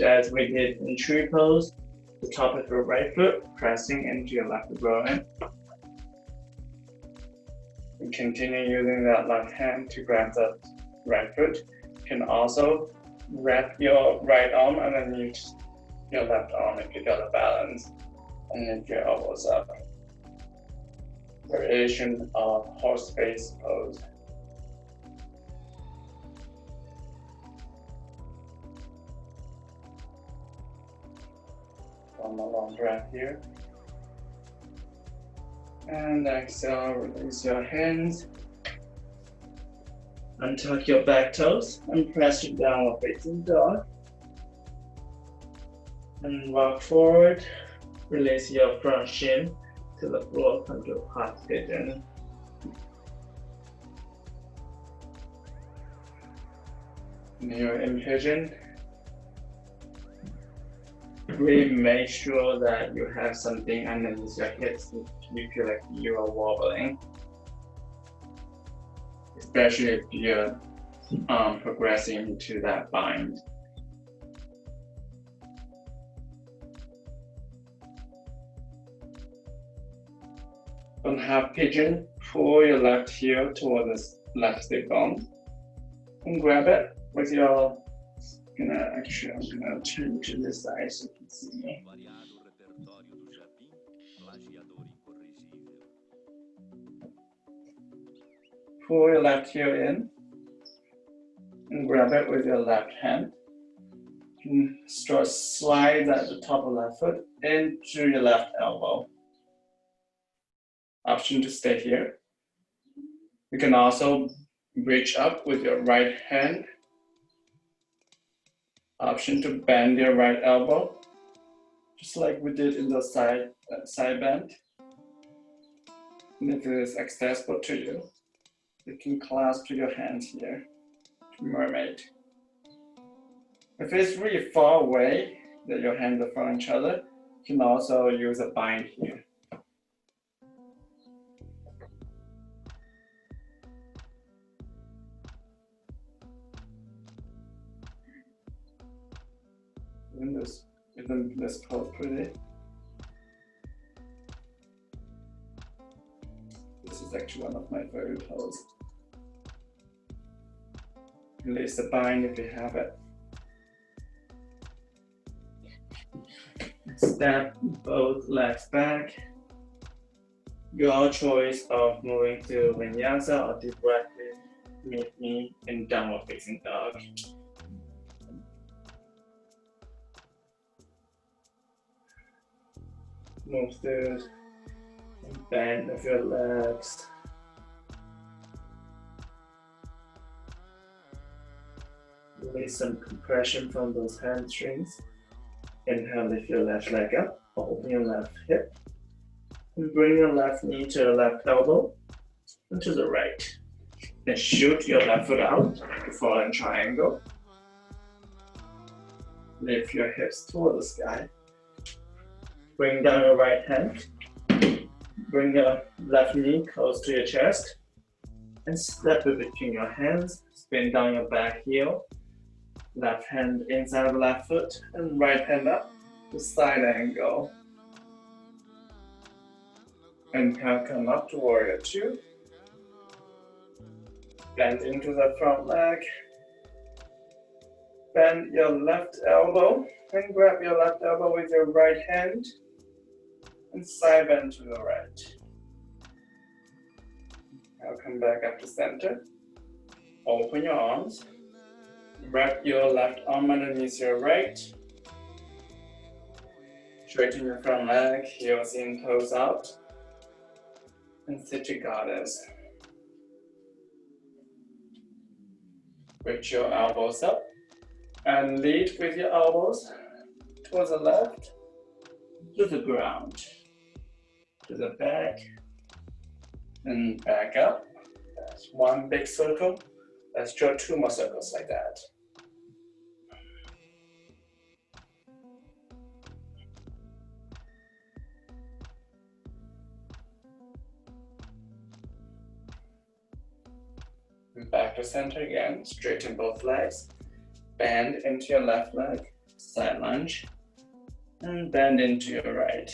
as we did in tree pose. The top of your right foot pressing into your left abdomen. And continue using that left hand to grab the right foot. You can also Wrap your right arm underneath your left arm if you got a balance, and lift your elbows up. Variation of horse face pose. One more long breath here. And exhale, release your hands. Untuck your back toes and press your downward facing dog. And walk forward. Release your front shin to the floor, come to half pigeon. Mirror in pigeon. Really make sure that you have something underneath your hips if you feel like you are wobbling. Especially if you're progressing to that bind. On half pigeon, pull your left heel toward the left hip bone and grab it with your. I'm gonna turn to this side so you can see me. Pull your left heel in and grab it with your left hand. You can start slide at the top of left foot into your left elbow. Option to stay here. You can also reach up with your right hand. Option to bend your right elbow, just like we did in the side bend. And if it is accessible to you, you can clasp your hands here to mermaid. If it's really far away that your hands are from each other, you can also use a bind here. Isn't this pose pretty? This is actually one of my favorite poses. Release the bind if you have it. Step both legs back. Your choice of moving to Viyasa or directly meet me in downward facing dog. Move through and bend of your legs. Release some compression from those hamstrings. Inhale, lift your left leg up, open your left hip, and bring your left knee to your left elbow and to the right. Then shoot your left foot out to fall in triangle. Lift your hips toward the sky. Bring down your right hand. Bring your left knee close to your chest. And step it between your hands. Spin down your back heel. Left hand inside of the left foot. And right hand up to side angle. Inhale, come up to warrior two. Bend into the front leg. Bend your left elbow. And grab your left elbow with your right hand. And side bend to the right. Now come back up to center. Open your arms. Wrap your left arm underneath your right. Straighten your front leg, heels in, toes out. And sit to goddess. Reach your elbows up. And lead with your elbows towards the left, to the ground. To the back and back up. That's one big circle. Let's draw two more circles like that. And back to center again. Straighten both legs. Bend into your left leg. Side lunge. And bend into your right.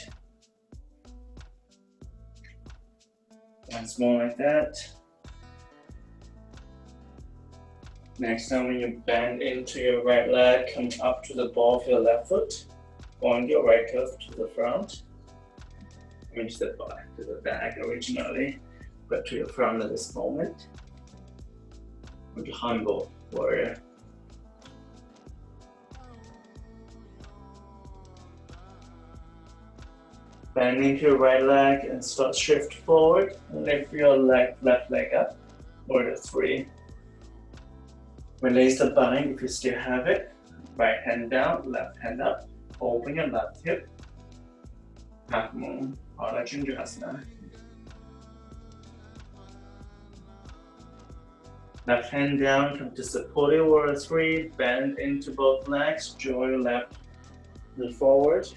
Once more like that. Next time when you bend into your right leg, come up to the ball of your left foot. Point your right foot to the front. Reach the back originally, but to your front at this moment. With your humble warrior. Bend into your right leg and start shift forward. Lift your left leg up. Warrior 3. Release the bind if you still have it. Right hand down, left hand up. Open your left hip. Half moon, Ardha Chandrasana. Left hand down, come to supporting warrior 3. Bend into both legs. Draw your left knee forward.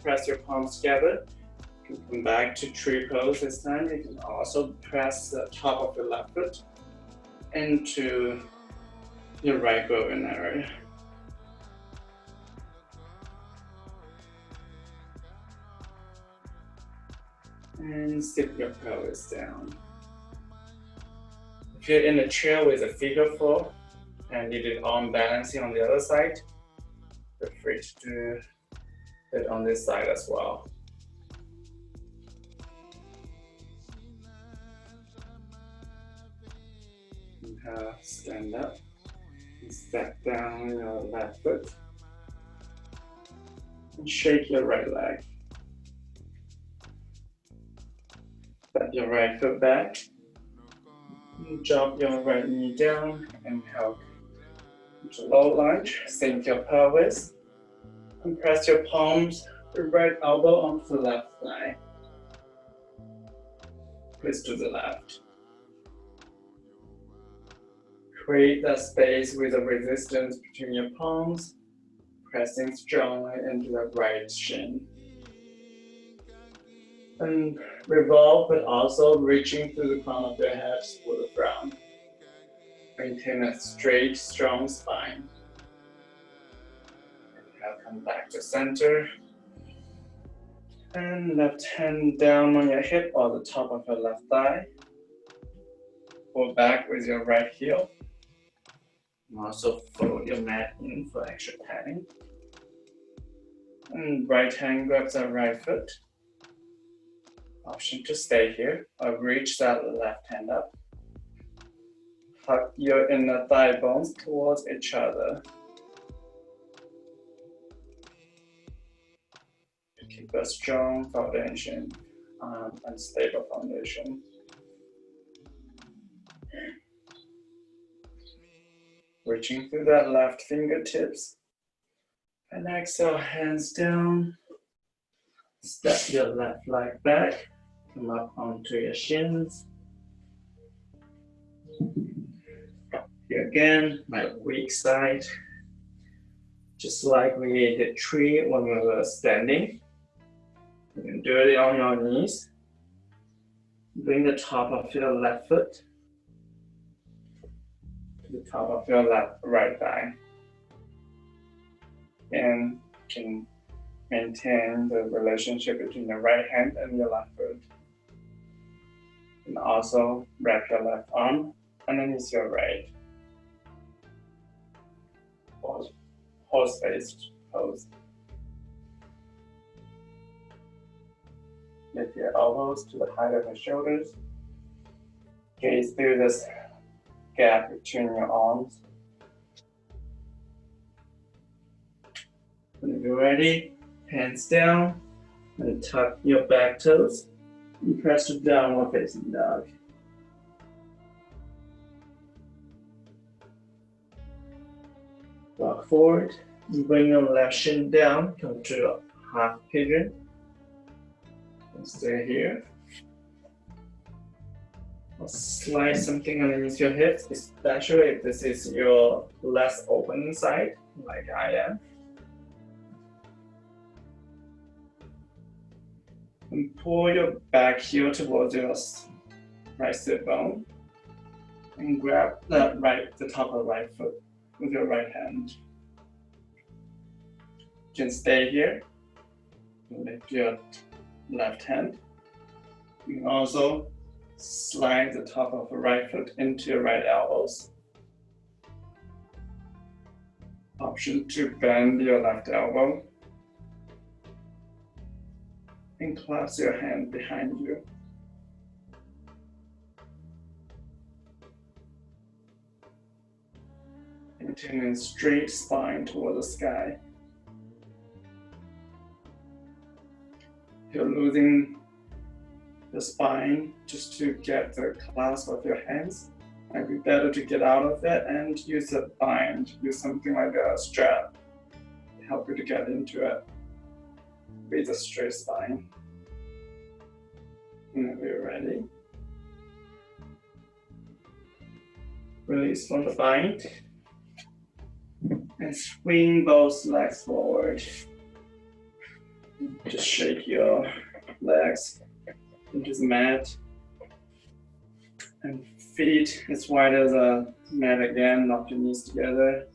Press your palms together. You can come back to tree pose this time. You can also press the top of your left foot into your right groin area. And sit your pelvis down. If you're in a chair with a figure 4 and you did arm balancing on the other side, feel free to do it on this side as well. Stand up and step down your left foot and shake your right leg. Step your right foot back. Drop your right knee down and help to low lunge. Sink your pelvis and press your palms, the right elbow onto the left thigh. Twist to the left. Create that space with a resistance between your palms, pressing strongly into the right shin. And revolve, but also reaching through the crown of your head for the ground. Maintain a straight, strong spine. Now come back to center. And left hand down on your hip or the top of your left thigh. Pull back with your right heel. And also fold your mat in for extra padding. And right hand grabs our right foot. Option to stay here or reach that left hand up. Hug your inner thigh bones towards each other. Keep a strong foundation and stable foundation. Reaching through that left fingertips. And exhale, hands down. Step your left leg back. Come up onto your shins. Here again, my weak side. Just like we did tree when we were standing. You can do it on your knees. Bring the top of your left foot to the top of your right thigh. And you can maintain the relationship between your right hand and your left foot. And also wrap your left arm underneath your right. Horse-faced pose. Lift your elbows to the height of your shoulders. Gaze through this gap between your arms. When you're ready, hands down and tuck your back toes and press to downward facing dog. Walk forward and bring your left shin down, come to a half pigeon. And stay here. Or slide something underneath your hips, especially if this is your less open side, like I am. And pull your back heel towards your right sit bone. And grab the top of the right foot with your right hand. You can stay here. Lift your left hand. You can also slide the top of the right foot into your right elbows. Option to bend your left elbow and clasp your hand behind you. Maintain a straight spine toward the sky. If you're losing the spine just to get the clasp of your hands, it might be better to get out of it and use a bind. Use something like a strap to help you to get into it with a straight spine. And we're ready. Release from the bind. And swing both legs forward. Just shake your legs into the mat. And feet as wide as a mat again, knock your knees together.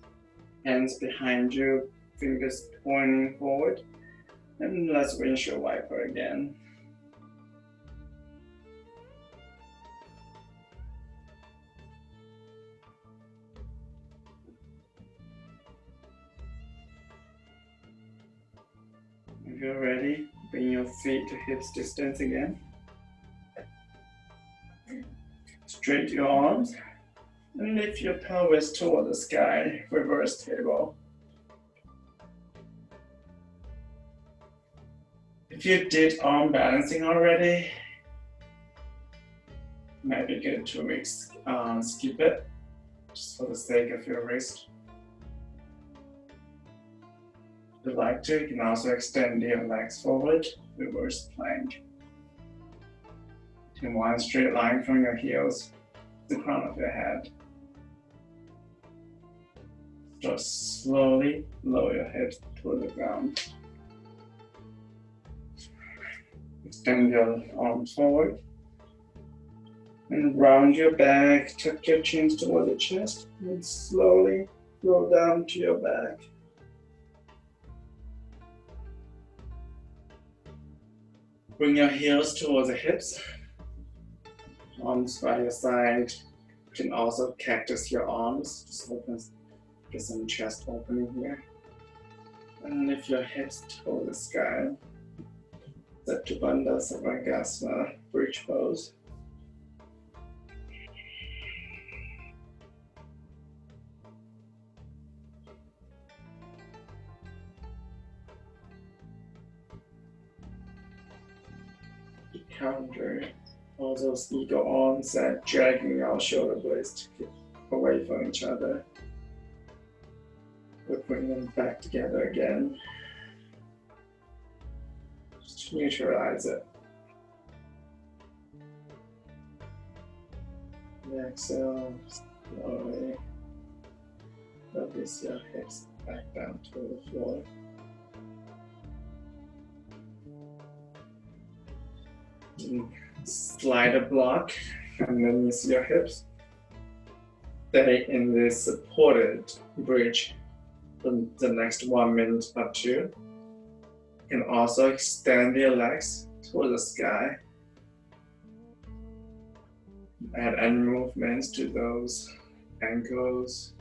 Hands behind you, fingers pointing forward. And let's windshield wiper again. If you're ready, bring your feet to hips distance again. Straight your arms and lift your pelvis toward the sky, reverse table. If you did arm balancing already, might be good to skip it, just for the sake of your wrist. If you like to, you can also extend your legs forward, reverse plank. In one straight line from your heels to the crown of your head. Just slowly lower your hips toward the ground. Extend your arms forward. And round your back, tuck your chins toward the chest, and slowly roll down to your back. Bring your heels towards the hips. Arms by your side. You can also cactus your arms. Just open, get some chest opening here. And lift your hips toward the sky. Bandha Savasana, bridge pose. Counter all those ego onset, dragging our shoulder blades to get away from each other. We'll bring them back together again. Just neutralize it. And exhale, slowly release your hips back down to the floor. Slide a block underneath your hips. Stay in this supported bridge for the next 1 minute or two. You can also extend your legs toward the sky. Add any movements to those ankles.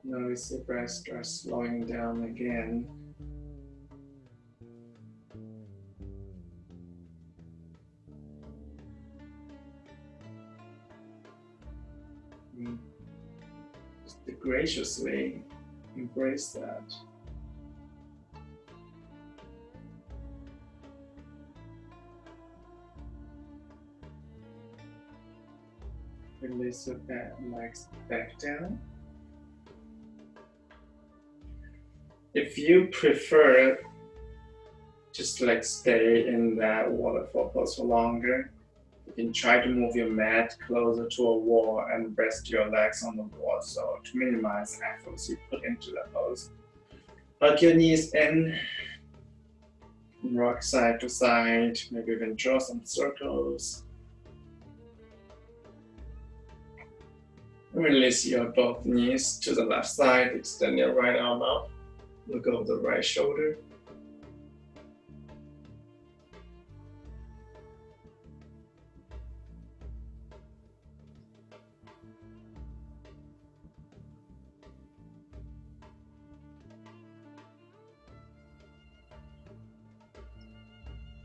Notice your breath starts slowing down again. Just graciously embrace that. Release your legs back down. If you prefer, just like stay in that waterfall pose for longer, you can try to move your mat closer to a wall and rest your legs on the wall. So to minimize efforts you put into that pose. Tuck your knees in, Rock side to side, maybe even draw some circles. Release your both knees to the left side, extend your right arm up, look over the right shoulder.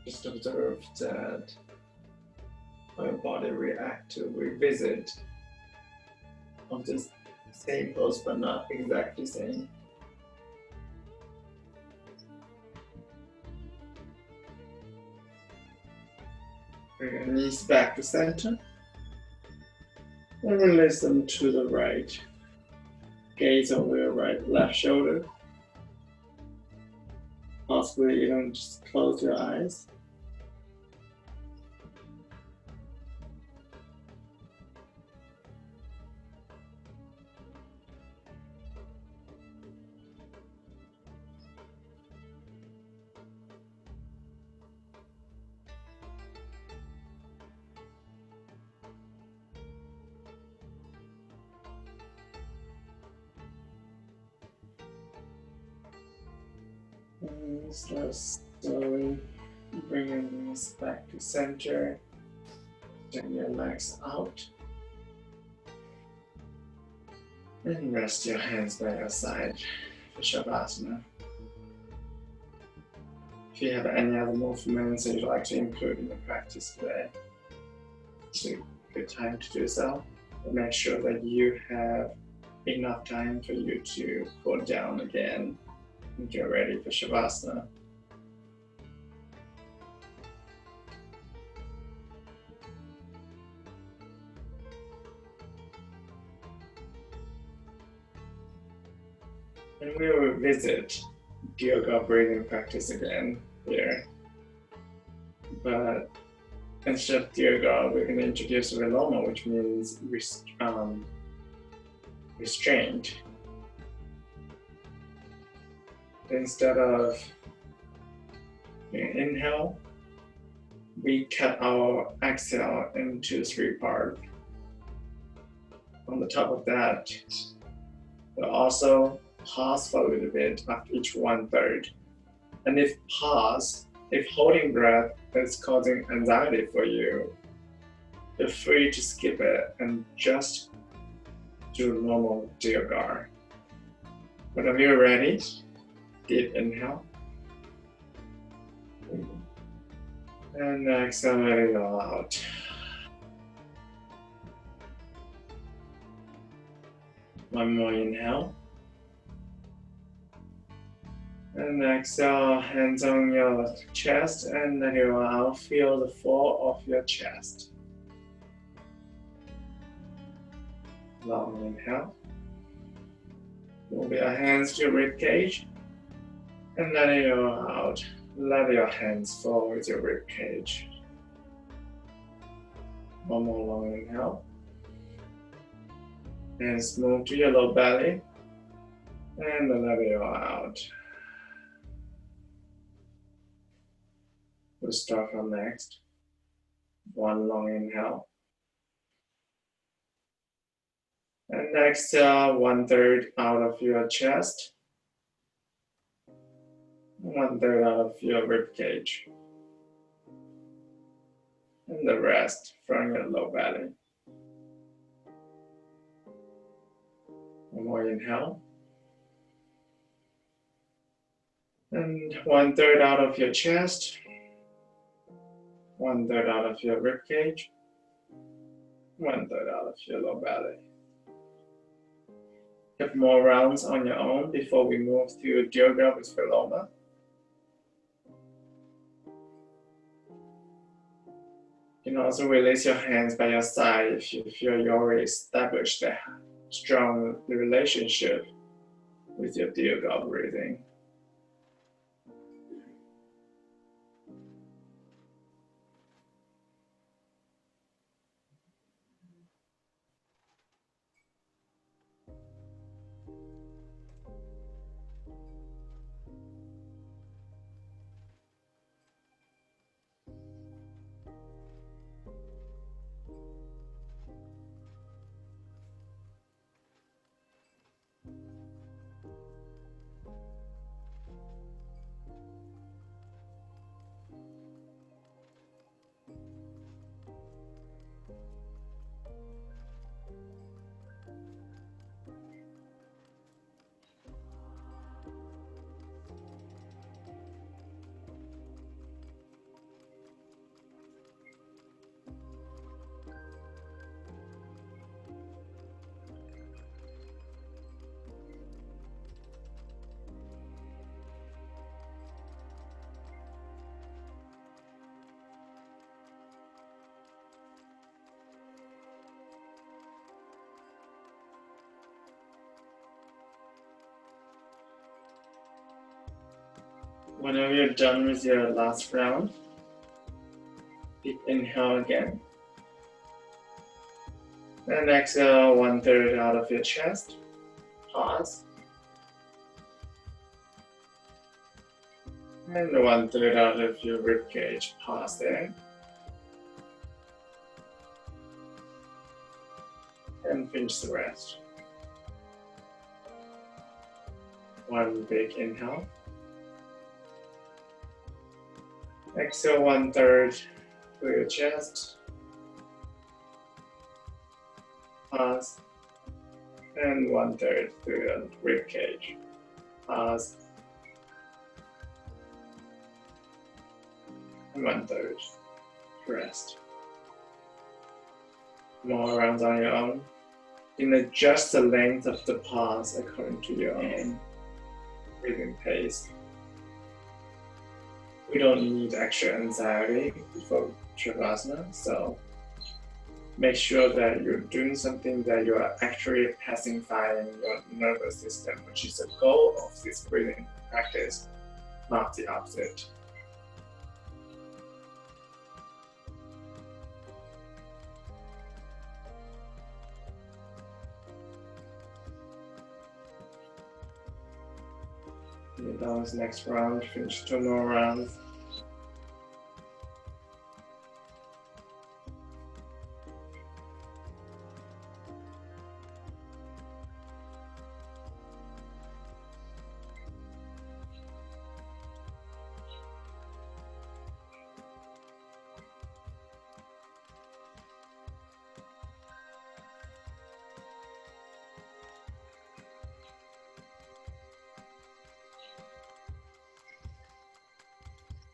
Just observe that how your body react to revisit of this same pose but not exactly same. Bring your knees back to center and release them to the right. Gaze over your left shoulder. Possibly even just close your eyes. And slowly bring your knees back to center. Turn your legs out. And rest your hands by your side for Shavasana. If you have any other movements that you'd like to include in the practice today, it's a good time to do so. But make sure that you have enough time for you to cool down again and get ready for Shavasana. And we will revisit yoga breathing practice again here. But instead of yoga, we're going to introduce Viloma, which means restraint. Instead of inhale, we cut our exhale into 3 parts. On the top of that, we'll also pause for a little bit after each 1/3. And if holding breath is causing anxiety for you, feel free to skip it and just do normal yoga. Whenever you're ready, deep inhale. And exhale, let it all out. One more inhale. And exhale, hands on your chest and let it all out. Feel the floor of your chest. Long inhale. Move your hands to your rib cage and let it all out. Let your hands fall with your rib cage. One more long inhale. Hands move to your low belly and let it all out. We'll start from next. One long inhale. And exhale, 1/3 out of your chest. 1/3 out of your rib cage. And the rest from your low belly. One more inhale. And 1/3 out of your chest. 1/3 out of your rib cage. 1/3 out of your low belly. Have more rounds on your own before we move to yoga with Viloma. You can also release your hands by your side if you feel you already established a strong relationship with your yoga breathing. Whenever you're done with your last round, deep inhale again. And exhale 1/3 out of your chest. Pause. And 1/3 out of your rib cage. Pause there. And finish the rest. One big inhale. Exhale 1/3 through your chest. Pause. And 1/3 through your rib cage. Pause. And 1/3 rest. More rounds on your own. You can adjust the length of the pause according to your own breathing pace. We don't need extra anxiety before Shavasana, so make sure that you're doing something that you are actually pacifying your nervous system, which is the goal of this breathing practice, not the opposite. And that was next round, finish 2 more rounds.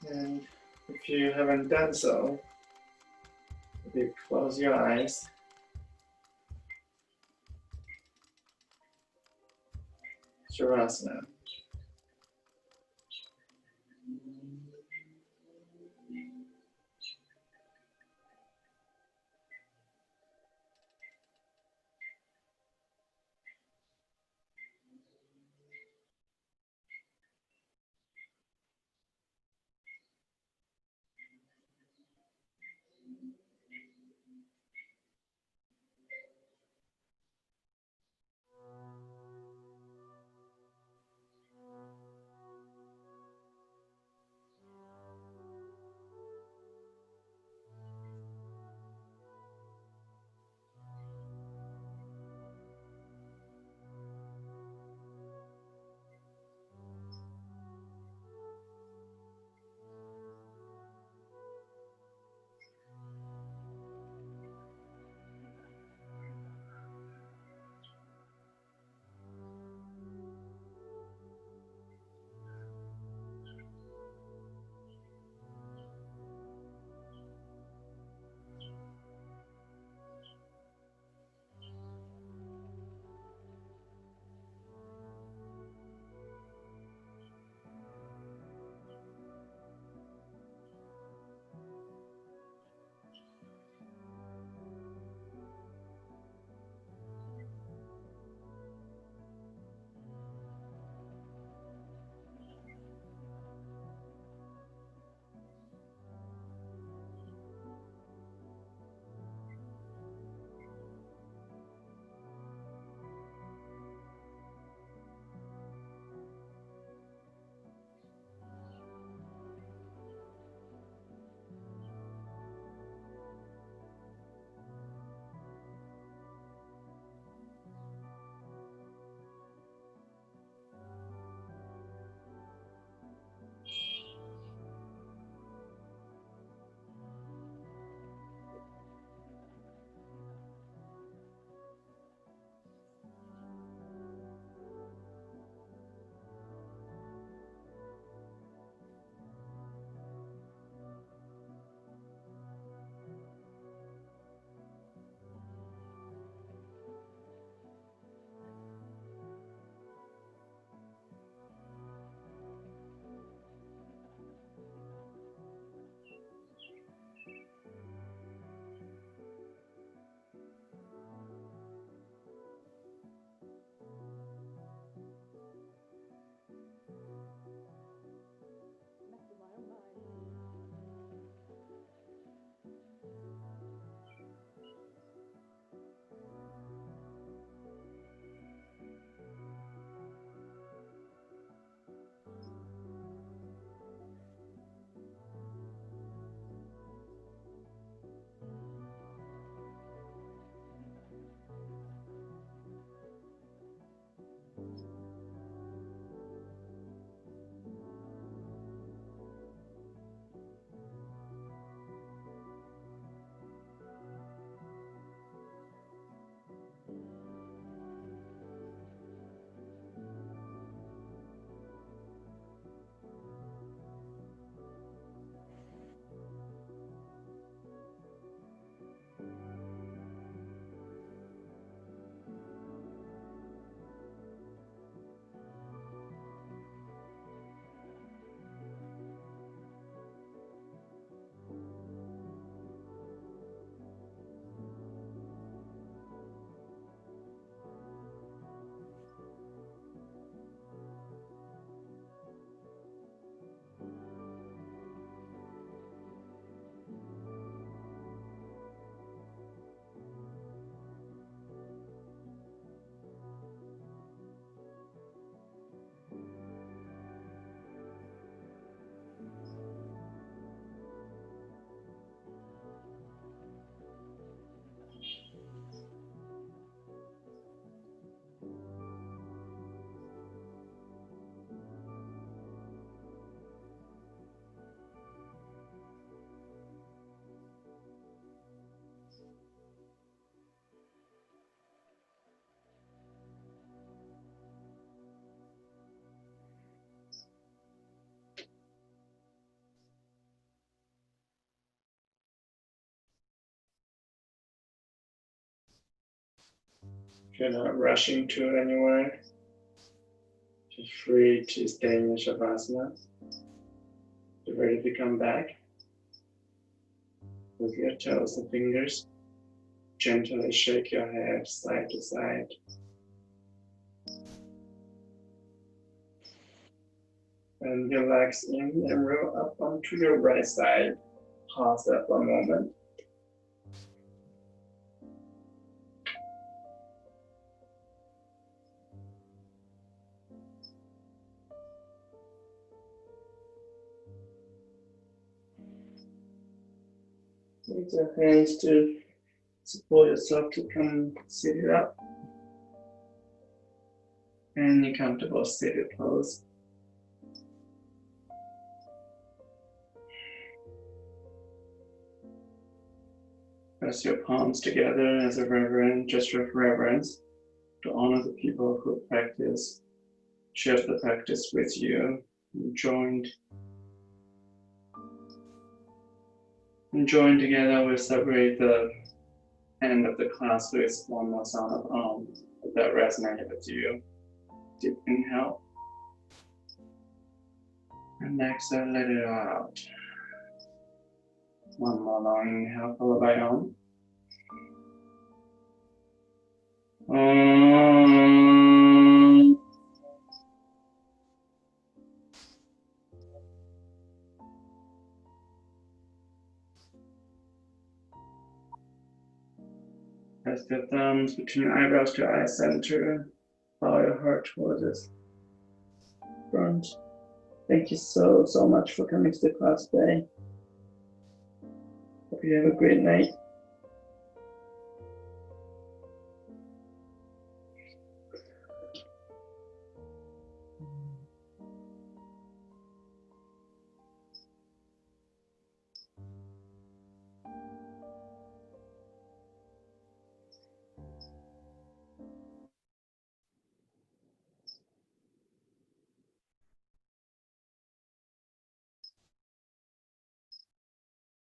And if you haven't done so, maybe close your eyes. Shavasana. If you're not rushing to anywhere, just free to stay in Shavasana. You're ready to come back. With your toes and fingers, gently shake your head side to side. And relax in and roll up onto your right side. Pause there for a moment. Use your hands to support yourself to come sit up. And your comfortable seated pose. Press your palms together as a reverent gesture of reverence to honor the people who practice, share the practice with you, and join together. We'll separate the end of the class with one more sound of that resonated with you. Deep inhale. And exhale, let it out. One more long inhale, followed by Om. Om. Press your thumbs between your eyebrows to eye center. Follow your heart towards the front. Thank you so much for coming to the class today. Hope you have a great night.